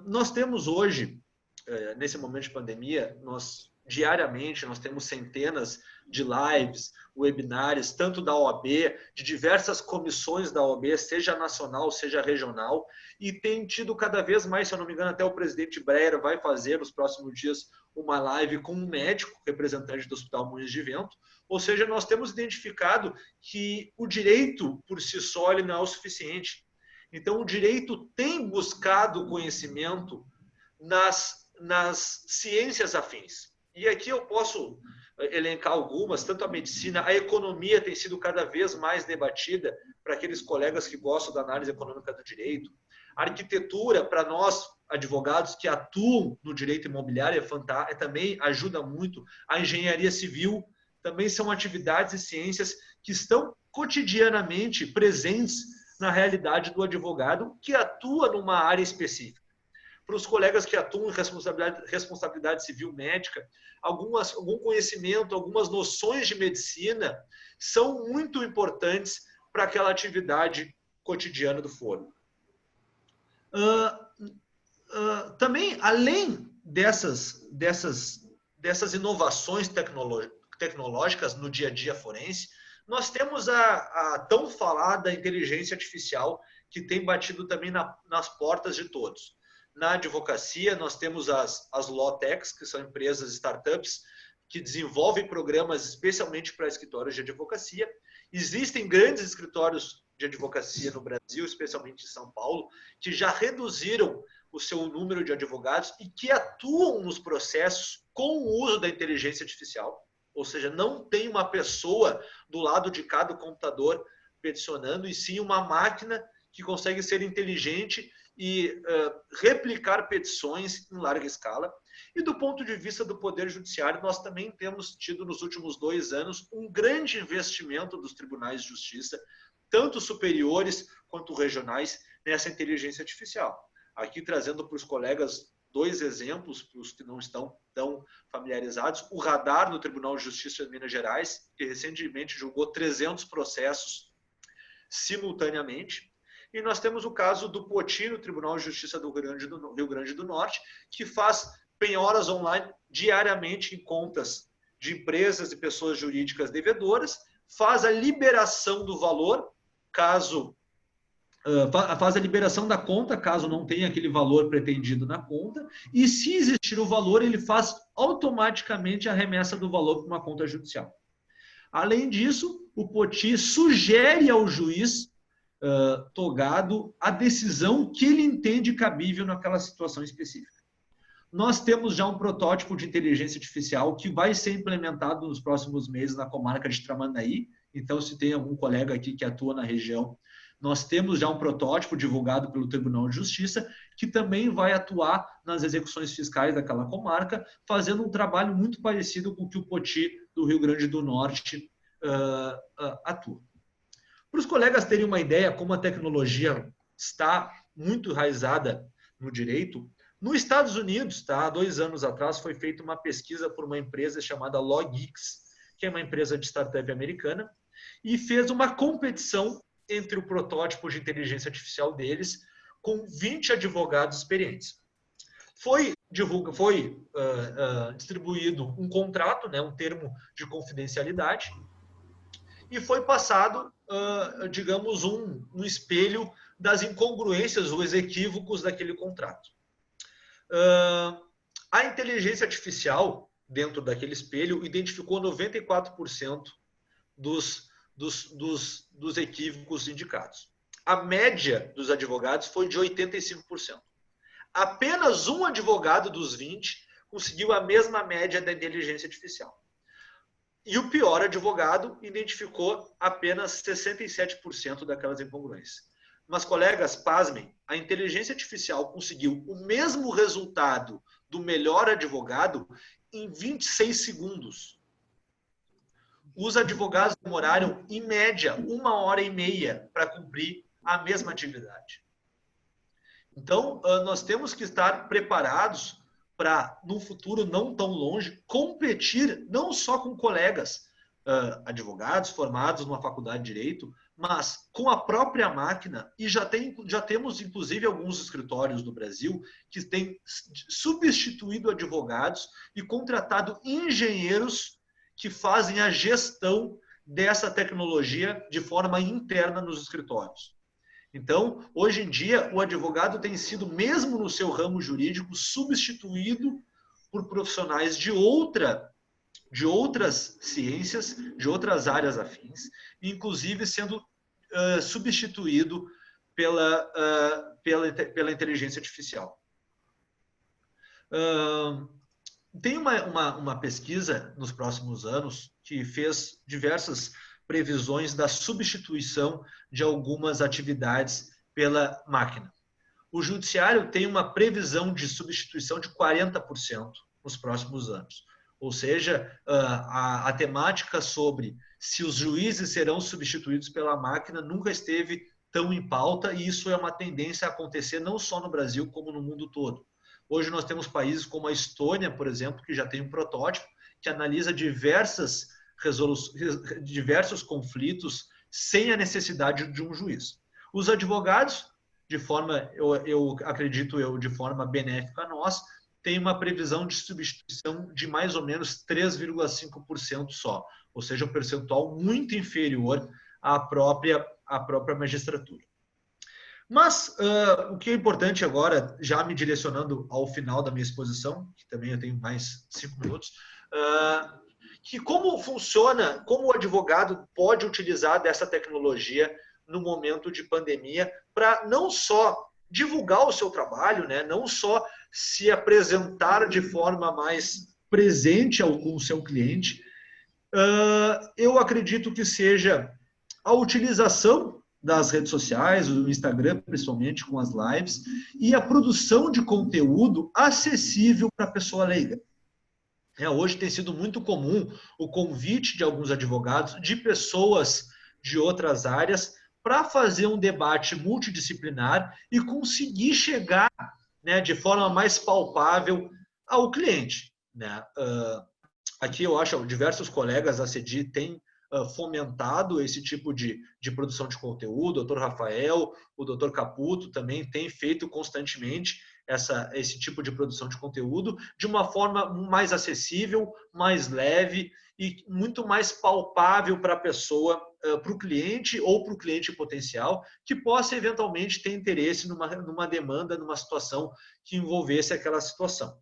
Nós temos hoje, nesse momento de pandemia, diariamente nós temos centenas de lives, webinários, tanto da OAB, de diversas comissões da OAB, seja nacional, seja regional, e tem tido cada vez mais, se eu não me engano, até o presidente Breyer vai fazer nos próximos dias uma live com um médico, representante do Hospital Moinhos de Vento. Ou seja, nós temos identificado que o direito por si só ele não é o suficiente. Então, o direito tem buscado conhecimento nas ciências afins. E aqui eu posso elencar algumas, tanto a medicina, a economia tem sido cada vez mais debatida para aqueles colegas que gostam da análise econômica do direito. A arquitetura, para nós, advogados que atuam no direito imobiliário, também ajuda muito. A engenharia civil também são atividades e ciências que estão cotidianamente presentes na realidade do advogado que atua numa área específica. Para os colegas que atuam em responsabilidade civil médica, algum conhecimento, algumas noções de medicina são muito importantes para aquela atividade cotidiana do foro. Também, além dessas inovações tecnológicas no dia a dia forense, nós temos a tão falada inteligência artificial que tem batido também nas portas de todos. Na advocacia, nós temos as law techs, que são empresas, startups, que desenvolvem programas especialmente para escritórios de advocacia. Existem grandes escritórios de advocacia no Brasil, especialmente em São Paulo, que já reduziram o seu número de advogados e que atuam nos processos com o uso da inteligência artificial. Ou seja, não tem uma pessoa do lado de cada computador peticionando, e sim uma máquina que consegue ser inteligente e replicar petições em larga escala. E do ponto de vista do Poder Judiciário, nós também temos tido nos últimos 2 anos um grande investimento dos tribunais de justiça, tanto superiores quanto regionais, nessa inteligência artificial. Aqui trazendo para os colegas 2 exemplos, para os que não estão tão familiarizados. O Radar no Tribunal de Justiça de Minas Gerais, que recentemente julgou 300 processos simultaneamente. E nós temos o caso do Poti, no Tribunal de Justiça do Rio Grande do Norte, que faz penhoras online diariamente em contas de empresas e pessoas jurídicas devedoras, faz a liberação do valor, faz a liberação da conta, caso não tenha aquele valor pretendido na conta, e se existir o valor, ele faz automaticamente a remessa do valor para uma conta judicial. Além disso, o Poti sugere ao juiz togado a decisão que ele entende cabível naquela situação específica. Nós temos já um protótipo de inteligência artificial que vai ser implementado nos próximos meses na comarca de Tramandaí. Então, se tem algum colega aqui que atua na região, nós temos já um protótipo divulgado pelo Tribunal de Justiça que também vai atuar nas execuções fiscais daquela comarca, fazendo um trabalho muito parecido com o que o Poti do Rio Grande do Norte atua. Para os colegas terem uma ideia como a tecnologia está muito enraizada no direito, nos Estados Unidos, há 2 anos atrás, foi feita uma pesquisa por uma empresa chamada LogX, que é uma empresa de startup americana, e fez uma competição entre o protótipo de inteligência artificial deles com 20 advogados experientes. Foi distribuído um contrato, né, um termo de confidencialidade, e foi passado, digamos, um espelho das incongruências ou os equívocos daquele contrato. A inteligência artificial, dentro daquele espelho, identificou 94% dos equívocos indicados. A média dos advogados foi de 85%. Apenas um advogado dos 20 conseguiu a mesma média da inteligência artificial. E o pior advogado identificou apenas 67% daquelas incongruências. Mas, colegas, pasmem, a inteligência artificial conseguiu o mesmo resultado do melhor advogado em 26 segundos. Os advogados demoraram, em média, 1h30 para cumprir a mesma atividade. Então, nós temos que estar preparados para, num futuro não tão longe, competir não só com colegas advogados formados numa faculdade de Direito, mas com a própria máquina, e já temos, inclusive, alguns escritórios no Brasil que têm substituído advogados e contratado engenheiros que fazem a gestão dessa tecnologia de forma interna nos escritórios. Então, hoje em dia, o advogado tem sido, mesmo no seu ramo jurídico, substituído por profissionais de outras ciências, de outras áreas afins, inclusive sendo substituído pela inteligência artificial. Tem uma pesquisa nos próximos anos que fez diversas previsões da substituição de algumas atividades pela máquina. O judiciário tem uma previsão de substituição de 40% nos próximos anos. Ou seja, a temática sobre se os juízes serão substituídos pela máquina nunca esteve tão em pauta, e isso é uma tendência a acontecer não só no Brasil, como no mundo todo. Hoje nós temos países como a Estônia, por exemplo, que já tem um protótipo que analisa diversos conflitos sem a necessidade de um juiz. Os advogados, de forma, eu acredito de forma benéfica a nós, tem uma previsão de substituição de mais ou menos 3,5% só, ou seja, um percentual muito inferior à própria magistratura. Mas o que é importante agora, já me direcionando ao final da minha exposição, que também eu tenho mais 5 minutos, que como funciona, como o advogado pode utilizar dessa tecnologia no momento de pandemia para não só divulgar o seu trabalho, né, não só se apresentar de forma mais presente com o seu cliente. Eu acredito que seja a utilização das redes sociais, o Instagram principalmente com as lives, e a produção de conteúdo acessível para a pessoa leiga. Hoje tem sido muito comum o convite de alguns advogados, de pessoas de outras áreas, para fazer um debate multidisciplinar e conseguir chegar, né, de forma mais palpável ao cliente. Né? Aqui eu acho que diversos colegas da CEDI têm fomentado esse tipo de produção de conteúdo. O Dr. Rafael, o Dr. Caputo também têm feito constantemente esse tipo de produção de conteúdo de uma forma mais acessível, mais leve e muito mais palpável para a pessoa, para o cliente ou para o cliente potencial, que possa eventualmente ter interesse numa demanda, numa situação que envolvesse aquela situação.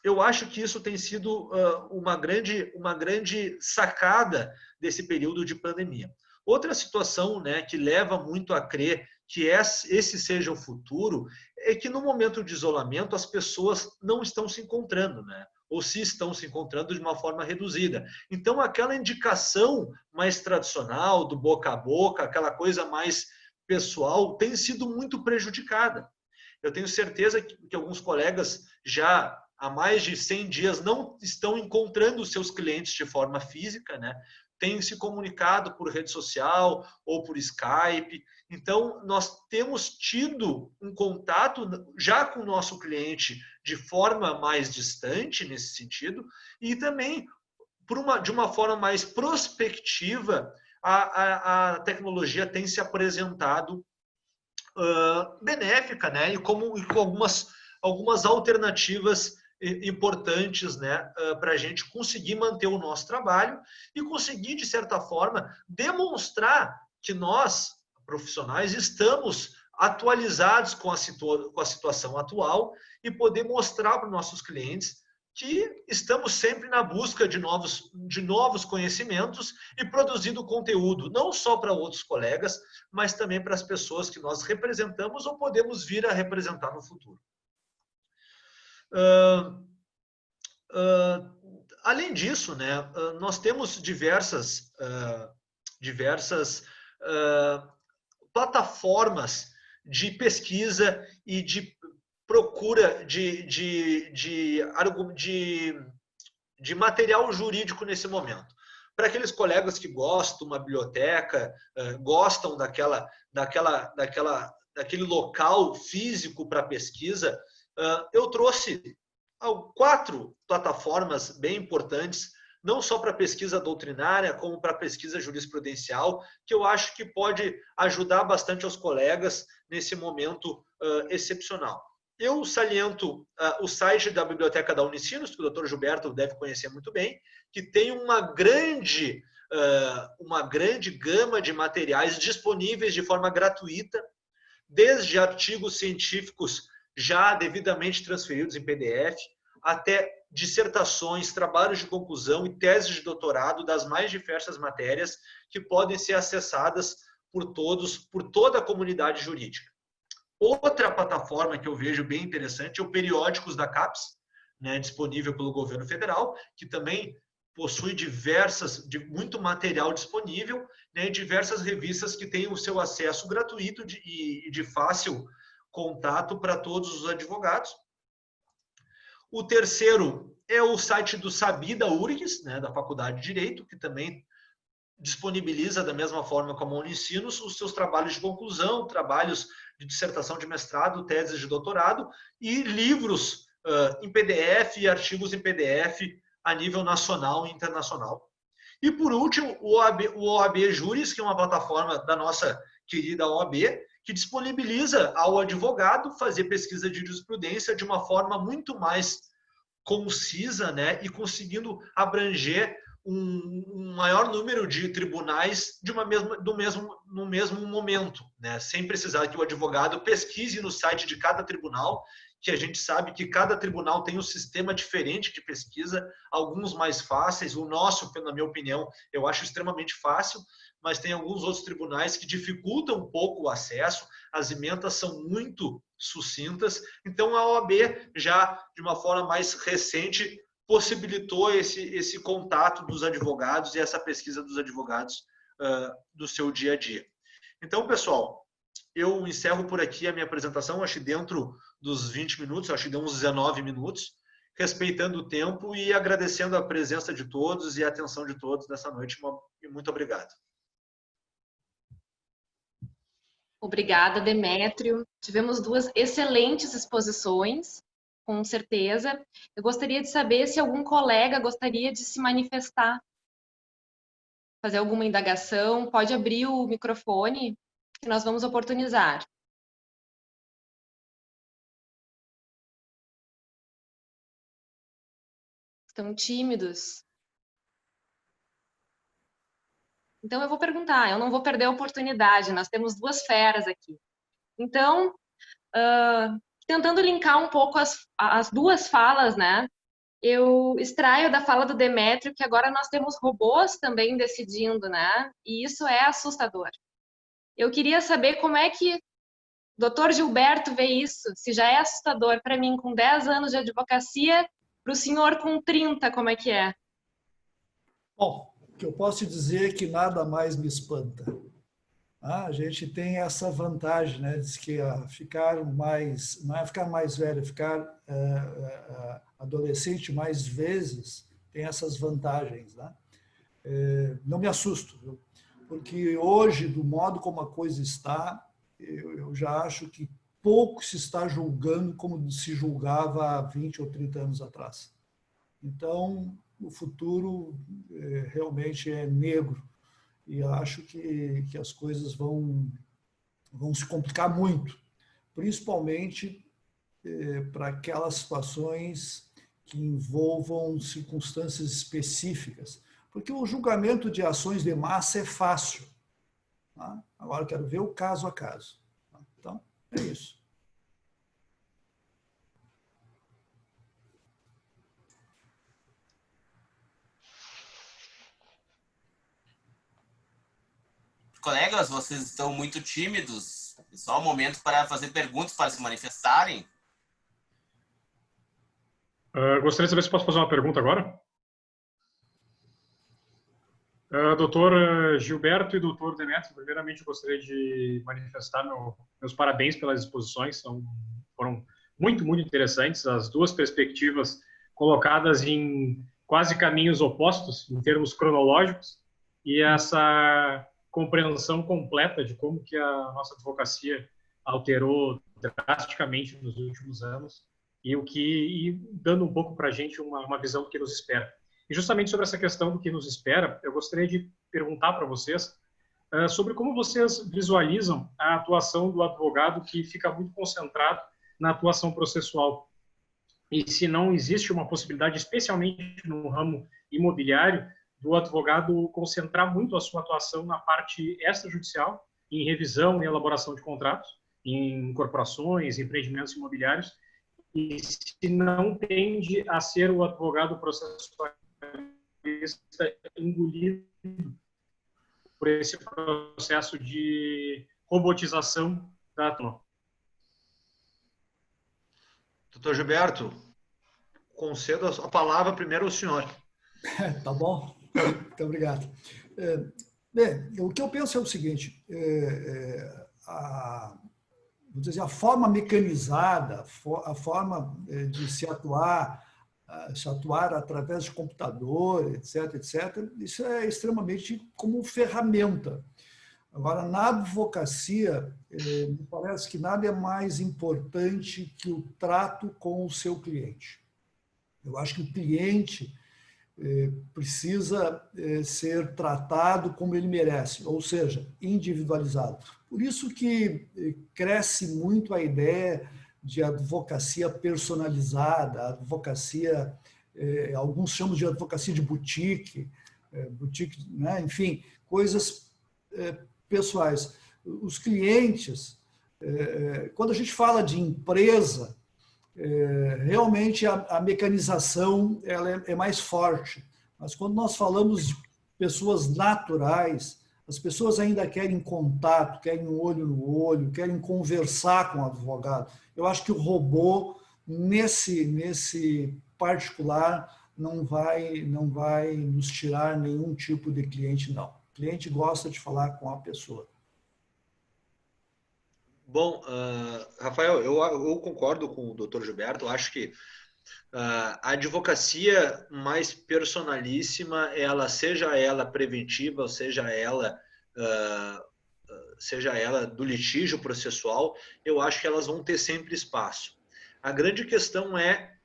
Eu acho que isso tem sido uma grande sacada desse período de pandemia. Outra situação, né, que leva muito a crer que esse seja o futuro é que no momento de isolamento as pessoas não estão se encontrando, né? Ou se estão se encontrando de uma forma reduzida. Então, aquela indicação mais tradicional, do boca a boca, aquela coisa mais pessoal, tem sido muito prejudicada. Eu tenho certeza que alguns colegas já há mais de 100 dias não estão encontrando os seus clientes de forma física, né? Têm se comunicado por rede social ou por Skype. Então, nós temos tido um contato já com o nosso cliente de forma mais distante, nesse sentido, e também de uma forma mais prospectiva, a tecnologia tem se apresentado benéfica, né? E com algumas alternativas importantes, né, para a gente conseguir manter o nosso trabalho e conseguir, de certa forma, demonstrar que nós, profissionais, estamos atualizados com a situação atual e poder mostrar para os nossos clientes que estamos sempre na busca de novos conhecimentos e produzindo conteúdo, não só para outros colegas, mas também para as pessoas que nós representamos ou podemos vir a representar no futuro. Além disso, né, nós temos diversas plataformas de pesquisa e de procura de material jurídico nesse momento. Para aqueles colegas que gostam de uma biblioteca, gostam daquela daquele local físico para pesquisa, eu trouxe 4 plataformas bem importantes, não só para pesquisa doutrinária, como para pesquisa jurisprudencial, que eu acho que pode ajudar bastante aos colegas nesse momento excepcional. Eu saliento o site da Biblioteca da Unicinos, que o Dr. Gilberto deve conhecer muito bem, que tem uma grande gama de materiais disponíveis de forma gratuita, desde artigos científicos já devidamente transferidos em PDF, até dissertações, trabalhos de conclusão e teses de doutorado das mais diversas matérias que podem ser acessadas por todos, por toda a comunidade jurídica. Outra plataforma que eu vejo bem interessante é o Periódicos da CAPES, né, disponível pelo governo federal, que também possui muito material disponível, né, diversas revistas que têm o seu acesso gratuito e de fácil contato para todos os advogados. O terceiro é o site do Sabi da URGS, né, da Faculdade de Direito, que também disponibiliza, da mesma forma como a Unicinos, os seus trabalhos de conclusão, trabalhos de dissertação de mestrado, teses de doutorado e livros em PDF e artigos em PDF a nível nacional e internacional. E, por último, o OAB Juris, que é uma plataforma da nossa querida OAB, que disponibiliza ao advogado fazer pesquisa de jurisprudência de uma forma muito mais concisa, né, e conseguindo abranger um maior número de tribunais no mesmo momento, né, sem precisar que o advogado pesquise no site de cada tribunal, que a gente sabe que cada tribunal tem um sistema diferente de pesquisa, alguns mais fáceis, o nosso, na minha opinião, eu acho extremamente fácil, mas tem alguns outros tribunais que dificultam um pouco o acesso, as emendas são muito sucintas, então a OAB já, de uma forma mais recente, possibilitou esse contato dos advogados e essa pesquisa dos advogados do seu dia a dia. Então, pessoal, eu encerro por aqui a minha apresentação, acho que dentro dos 20 minutos, acho que deu uns 19 minutos, respeitando o tempo e agradecendo a presença de todos e a atenção de todos nessa noite. Muito obrigado. Obrigada, Demétrio. Tivemos 2 excelentes exposições, com certeza. Eu gostaria de saber se algum colega gostaria de se manifestar, fazer alguma indagação. Pode abrir o microfone, que nós vamos oportunizar. Estão tímidos? Então, eu vou perguntar, eu não vou perder a oportunidade, nós temos 2 feras aqui. Então, tentando linkar um pouco as 2 falas, né? Eu extraio da fala do Demétrio que agora nós temos robôs também decidindo, né? E isso é assustador. Eu queria saber como é que o Dr. Gilberto vê isso, se já é assustador para mim com 10 anos de advocacia, para o senhor com 30, como é que é? Bom, o que eu posso te dizer é que nada mais me espanta. A gente tem essa vantagem, né, de que ficar mais, não é ficar mais velho, ficar adolescente mais vezes tem essas vantagens, né? Não me assusto, viu? Porque hoje, do modo como a coisa está, eu já acho que pouco se está julgando como se julgava há 20 ou 30 anos atrás. Então, o futuro realmente é negro e acho que as coisas vão se complicar muito, principalmente para aquelas situações que envolvam circunstâncias específicas, porque o julgamento de ações de massa é fácil. Tá? Agora eu quero ver o caso a caso. Tá? Então, é isso. Colegas, vocês estão muito tímidos. É só o momento para fazer perguntas, para se manifestarem. Gostaria de saber se posso fazer uma pergunta agora. Doutor Gilberto e doutor Demétrio, primeiramente eu gostaria de manifestar meus parabéns pelas exposições, foram muito, muito interessantes, as 2 perspectivas colocadas em quase caminhos opostos, em termos cronológicos, e essa compreensão completa de como que a nossa advocacia alterou drasticamente nos últimos anos e dando um pouco para a gente uma visão do que nos espera. E justamente sobre essa questão do que nos espera, eu gostaria de perguntar para vocês sobre como vocês visualizam a atuação do advogado que fica muito concentrado na atuação processual. E se não existe uma possibilidade, especialmente no ramo imobiliário, do advogado concentrar muito a sua atuação na parte extrajudicial, em revisão e elaboração de contratos, em corporações, empreendimentos imobiliários, e se não tende a ser o advogado processualista engolido por esse processo de robotização da atuação. Doutor Gilberto, concedo a palavra primeiro ao senhor. Tá bom? Muito obrigado. Bem, o que eu penso é o seguinte, vou dizer, a forma mecanizada, a forma de se atuar através de computador, etc., isso é extremamente como ferramenta. Agora, na advocacia, me parece que nada é mais importante que o trato com o seu cliente. Eu acho que o cliente precisa ser tratado como ele merece, ou seja, individualizado. Por isso que cresce muito a ideia de advocacia personalizada, advocacia, alguns chamam de advocacia de boutique, né? Enfim, coisas pessoais. Os clientes, quando a gente fala de empresa, realmente a mecanização ela é mais forte, mas quando nós falamos de pessoas naturais, as pessoas ainda querem contato, querem um olho no olho, querem conversar com o advogado. Eu acho que o robô, nesse particular, não vai nos tirar nenhum tipo de cliente, não. O cliente gosta de falar com a pessoa. Bom, Rafael, eu concordo com o doutor Gilberto. Eu acho que a advocacia mais personalíssima, seja ela preventiva, ou seja ela do litígio processual, eu acho que elas vão ter sempre espaço. A grande questão é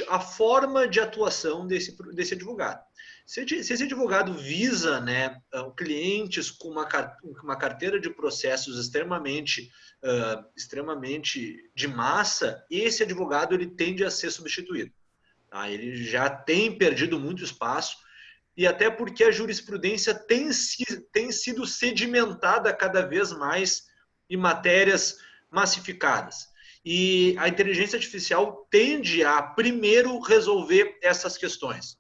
a forma de atuação desse advogado. Se esse advogado visa, né, clientes com uma carteira de processos extremamente de massa, esse advogado ele tende a ser substituído. Tá? Ele já tem perdido muito espaço, e até porque a jurisprudência tem sido sedimentada cada vez mais em matérias massificadas. E a inteligência artificial tende a primeiro resolver essas questões.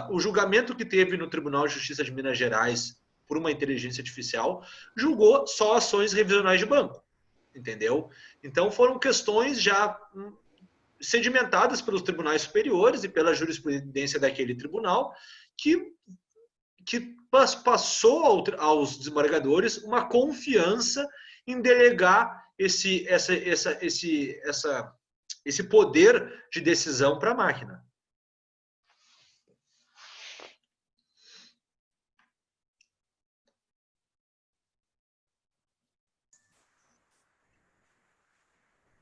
O julgamento que teve no Tribunal de Justiça de Minas Gerais por uma inteligência artificial julgou só ações revisionais de banco, entendeu? Então foram questões já sedimentadas pelos tribunais superiores e pela jurisprudência daquele tribunal que passou aos desembargadores uma confiança em delegar esse poder de decisão para a máquina.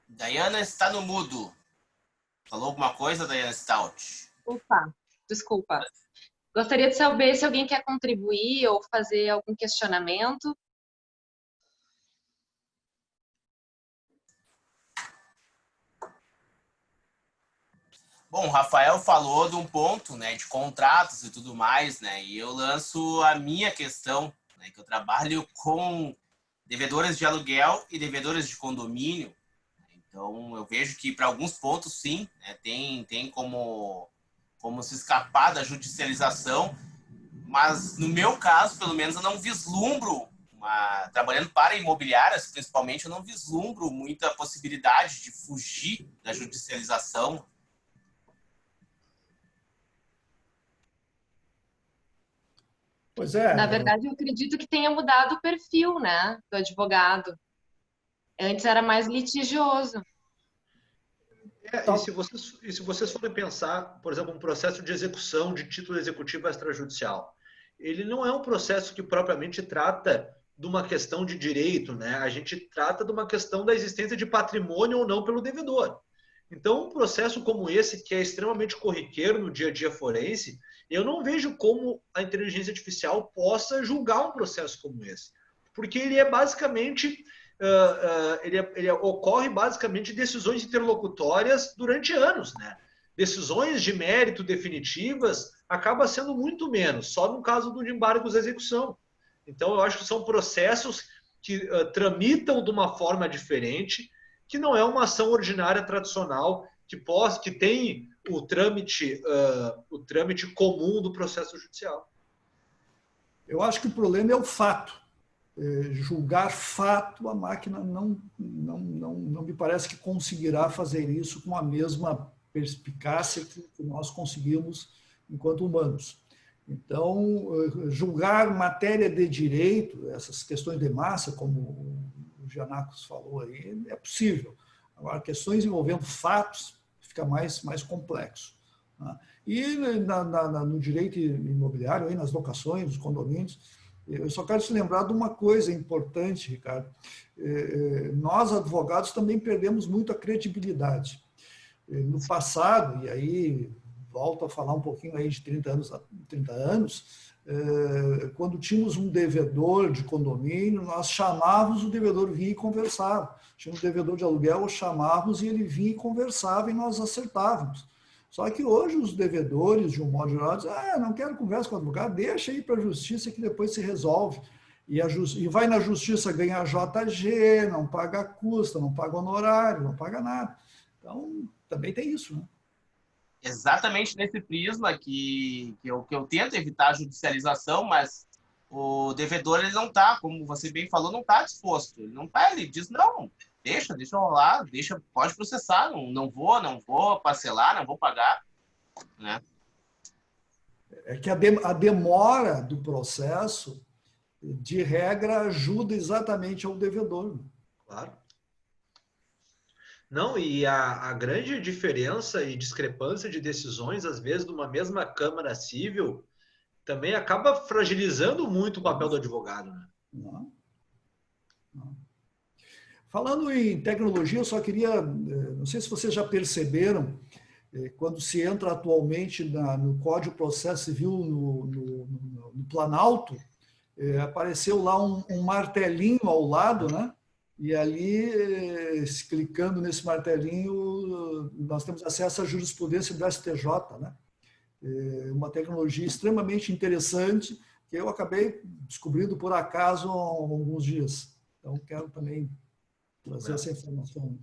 Dayana está no mudo. Falou alguma coisa, Dayana Stout? Opa, desculpa. Gostaria de saber se alguém quer contribuir ou fazer algum questionamento. Bom, o Rafael falou de um ponto, né, de contratos e tudo mais, né, e eu lanço a minha questão, né, que eu trabalho com devedores de aluguel e devedores de condomínio. Então, eu vejo que para alguns pontos, sim, né, tem como se escapar da judicialização, mas no meu caso, pelo menos, eu não vislumbro, trabalhando para imobiliárias, principalmente, eu não vislumbro muita possibilidade de fugir da judicialização. Pois é. Na verdade, eu acredito que tenha mudado o perfil, né, do advogado. Antes era mais litigioso. E se vocês forem pensar, por exemplo, um processo de execução de título executivo extrajudicial, ele não é um processo que propriamente trata de uma questão de direito, né? A gente trata de uma questão da existência de patrimônio ou não pelo devedor. Então, um processo como esse, que é extremamente corriqueiro no dia a dia forense, eu não vejo como a inteligência artificial possa julgar um processo como esse. Porque ele é basicamente, ele ocorre basicamente decisões interlocutórias durante anos, né? Decisões de mérito definitivas acaba sendo muito menos, só no caso do embargo de execução. Então, eu acho que são processos que tramitam de uma forma diferente, que não é uma ação ordinária tradicional que tem o trâmite comum do processo judicial. Eu acho que o problema é o fato. Julgar fato, a máquina não me parece que conseguirá fazer isso com a mesma perspicácia que nós conseguimos enquanto humanos. Então, julgar matéria de direito, essas questões de massa, como o Giannakos falou aí, é possível. Agora, questões envolvendo fatos, fica mais complexo. E no direito imobiliário, aí, nas locações, nos condomínios, eu só quero te lembrar de uma coisa importante, Ricardo. Nós, advogados, também perdemos muito a credibilidade. No passado, e aí volto a falar um pouquinho aí de 30 anos, quando tínhamos um devedor de condomínio, nós chamávamos o devedor, vinha e conversava. Tínhamos um devedor de aluguel, chamávamos e ele vinha e conversava e nós acertávamos. Só que hoje os devedores, de um modo geral, dizem, não quero conversa com o advogado, deixa ir para a justiça que depois se resolve. E vai na justiça ganhar JG, não paga custa, não paga honorário, não paga nada. Então, também tem isso, né? Exatamente nesse prisma que eu tento evitar a judicialização, mas o devedor, ele não está, como você bem falou, não está disposto. Ele não está, ele diz, não, deixa rolar, pode processar, não vou parcelar, não vou pagar, né? É que a demora do processo, de regra, ajuda exatamente ao devedor. Claro. Não, e a grande diferença e discrepância de decisões, às vezes, de uma mesma Câmara Civil, também acaba fragilizando muito o papel do advogado, né? Não. Falando em tecnologia, eu só queria, não sei se vocês já perceberam, quando se entra atualmente no Código de Processo Civil, no Planalto, apareceu lá um martelinho ao lado, né? E ali, clicando nesse martelinho, nós temos acesso à jurisprudência do STJ, né? Uma tecnologia extremamente interessante que eu acabei descobrindo por acaso há alguns dias. Então, quero também trazer essa informação.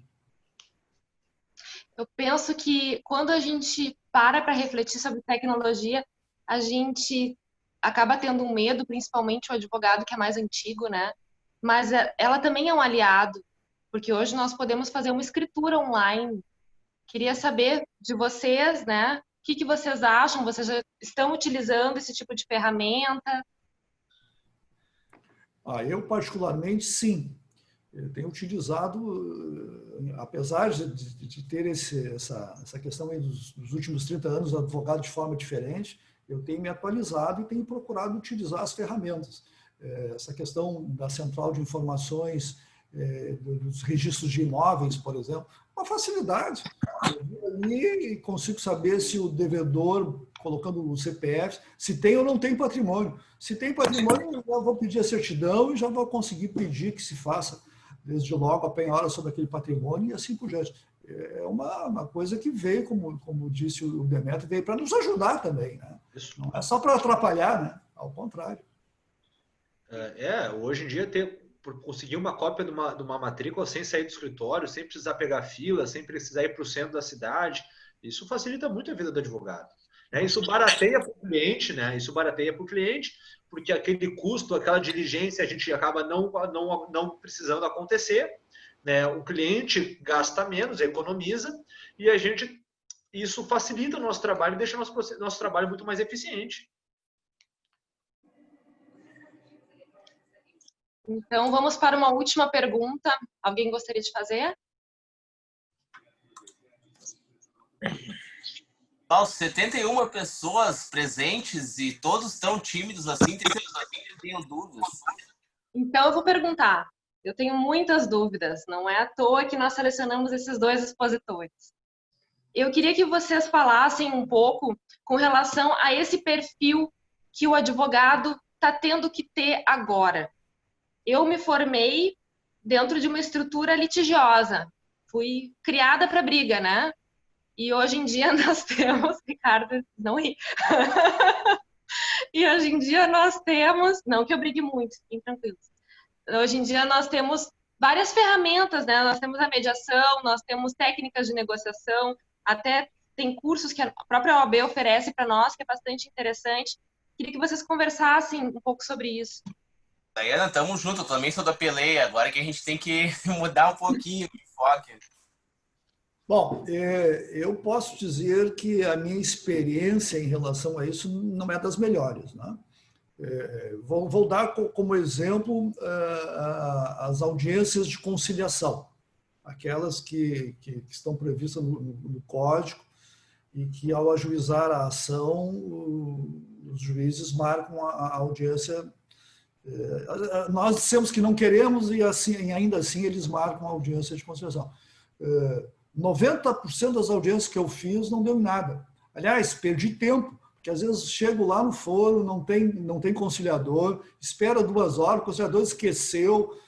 Eu penso que quando a gente para refletir sobre tecnologia, a gente acaba tendo um medo, principalmente o advogado que é mais antigo, né? Mas ela também é um aliado, porque hoje nós podemos fazer uma escritura online. Queria saber de vocês, né? O que vocês acham? Vocês já estão utilizando esse tipo de ferramenta? Eu, particularmente, sim. Eu tenho utilizado, apesar de ter essa questão aí dos últimos 30 anos do advogado de forma diferente, eu tenho me atualizado e tenho procurado utilizar as ferramentas. Essa questão da central de informações, dos registros de imóveis, por exemplo, uma facilidade. Eu vou ali e consigo saber se o devedor, colocando o CPF, se tem ou não tem patrimônio. Se tem patrimônio, eu já vou pedir a certidão e já vou conseguir pedir que se faça, desde logo, a penhora sobre aquele patrimônio e assim por diante. É uma coisa que veio, como disse o Demetrio, veio para nos ajudar também, né? Isso. Não é só para atrapalhar, né? Ao contrário. Hoje em dia, conseguir uma cópia de uma matrícula sem sair do escritório, sem precisar pegar fila, sem precisar ir para o centro da cidade, isso facilita muito a vida do advogado. Isso barateia para o cliente, né? Isso barateia para o cliente, porque aquele custo, aquela diligência, a gente acaba não precisando acontecer, né? O cliente gasta menos, economiza, e isso facilita o nosso trabalho e deixa o nosso trabalho muito mais eficiente. Então, vamos para uma última pergunta. Alguém gostaria de fazer? 71 pessoas presentes e todos tão tímidos assim, tenho dúvidas. Então, eu vou perguntar. Eu tenho muitas dúvidas. Não é à toa que nós selecionamos esses 2 expositores. Eu queria que vocês falassem um pouco com relação a esse perfil que o advogado está tendo que ter agora. Eu me formei dentro de uma estrutura litigiosa. Fui criada para briga, né? E hoje em dia nós temos... Ricardo, não ri. E hoje em dia nós temos... Não que eu brigue muito, fiquem tranquilos. Hoje em dia nós temos várias ferramentas, né? Nós temos a mediação, nós temos técnicas de negociação, até tem cursos que a própria OAB oferece para nós, que é bastante interessante. Queria que vocês conversassem um pouco sobre isso. Daiana, tamo junto, eu também sou da peleia, agora que a gente tem que mudar um pouquinho o enfoque. Bom, eu posso dizer que a minha experiência em relação a isso não é das melhores, né? Vou dar como exemplo as audiências de conciliação, aquelas que estão previstas no Código e que, ao ajuizar a ação, os juízes marcam a audiência. Nós dissemos que não queremos e ainda assim eles marcam a audiência de conciliação. 90% das audiências que eu fiz não deu em nada. Aliás, perdi tempo, porque às vezes chego lá no foro, não tem conciliador, espera 2 horas, o conciliador esqueceu.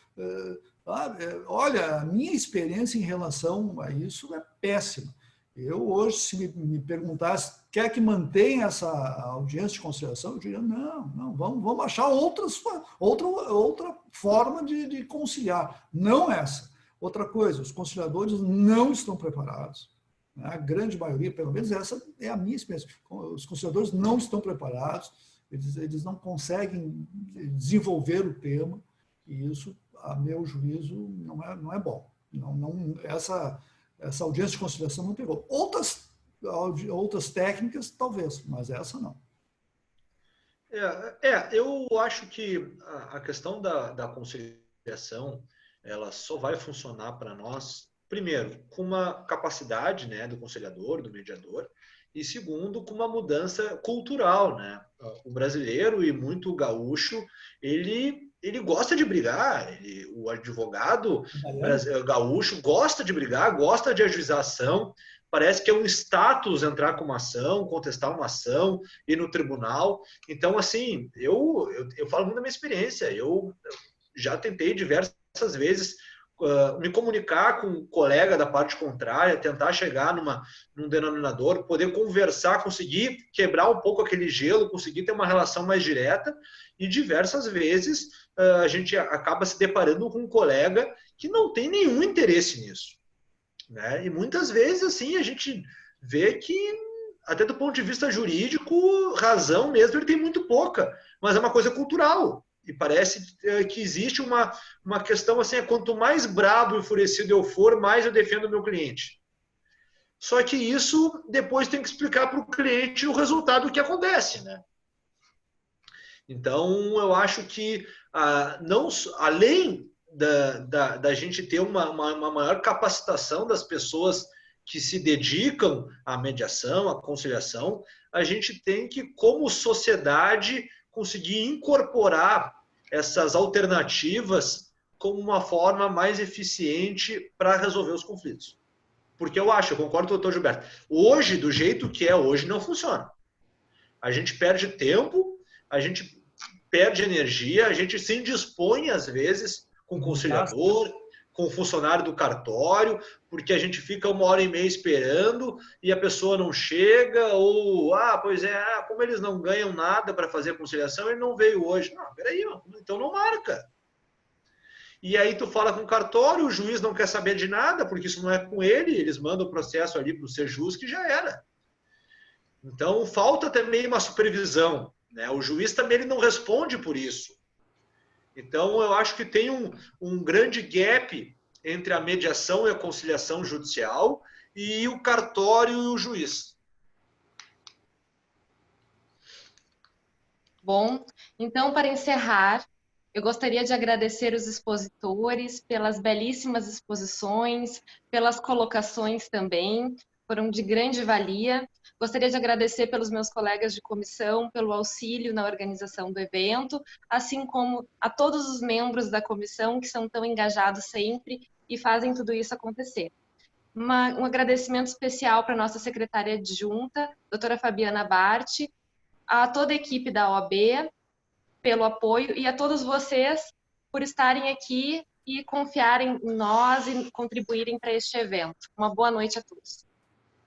Olha, a minha experiência em relação a isso é péssima. Eu hoje, se me perguntasse, quer que mantenha essa audiência de conciliação? Eu diria, não, vamos achar outra forma de conciliar, não essa. Outra coisa, os conciliadores não estão preparados. A grande maioria, pelo menos essa é a minha experiência. Os conciliadores não estão preparados, eles não conseguem desenvolver o tema, e isso, a meu juízo, não é bom. Essa audiência de conciliação não pegou. Outras técnicas, talvez, mas essa não. Eu acho que a questão da conciliação, ela só vai funcionar para nós, primeiro, com uma capacidade, né, do conciliador, do mediador, e segundo, com uma mudança cultural, né? O brasileiro e muito o gaúcho, ele gosta de brigar, o advogado gaúcho gosta de brigar, gosta de ajuizar ação, parece que é um status entrar com uma ação, contestar uma ação, ir no tribunal. Então, assim, eu falo muito da minha experiência, eu já tentei diversas vezes me comunicar com um colega da parte contrária, tentar chegar num denominador, poder conversar, conseguir quebrar um pouco aquele gelo, conseguir ter uma relação mais direta, e diversas vezes a gente acaba se deparando com um colega que não tem nenhum interesse nisso, né? E muitas vezes assim a gente vê que, até do ponto de vista jurídico, razão mesmo ele tem muito pouca, mas é uma coisa cultural. E parece que existe uma questão assim, quanto mais bravo e enfurecido eu for, mais eu defendo o meu cliente. Só que isso depois tem que explicar para o cliente o resultado que acontece, né? Então, eu acho que, além da gente ter uma maior capacitação das pessoas que se dedicam à mediação, à conciliação, a gente tem que, como sociedade, conseguir incorporar essas alternativas como uma forma mais eficiente para resolver os conflitos. Porque eu concordo com o doutor Gilberto, hoje, do jeito que é hoje, não funciona. A gente perde tempo, a gente perde energia, a gente se indispõe, às vezes, com o conciliador, com o funcionário do cartório, porque a gente fica 1h30 esperando e a pessoa não chega, ou, como eles não ganham nada para fazer a conciliação, ele não veio hoje. Não, peraí, então não marca. E aí tu fala com o cartório, o juiz não quer saber de nada, porque isso não é com ele, eles mandam o processo ali para o Sejus, que já era. Então, falta também uma supervisão, né? O juiz também ele não responde por isso. Então, eu acho que tem um grande gap entre a mediação e a conciliação judicial e o cartório e o juiz. Bom, então, para encerrar, eu gostaria de agradecer os expositores pelas belíssimas exposições, pelas colocações também. foram de grande valia. Gostaria de agradecer pelos meus colegas de comissão, pelo auxílio na organização do evento, assim como a todos os membros da comissão que são tão engajados sempre e fazem tudo isso acontecer. Um agradecimento especial para a nossa secretária adjunta, doutora Fabiana Bart, a toda a equipe da OAB pelo apoio e a todos vocês por estarem aqui e confiarem em nós e contribuírem para este evento. Uma boa noite a todos.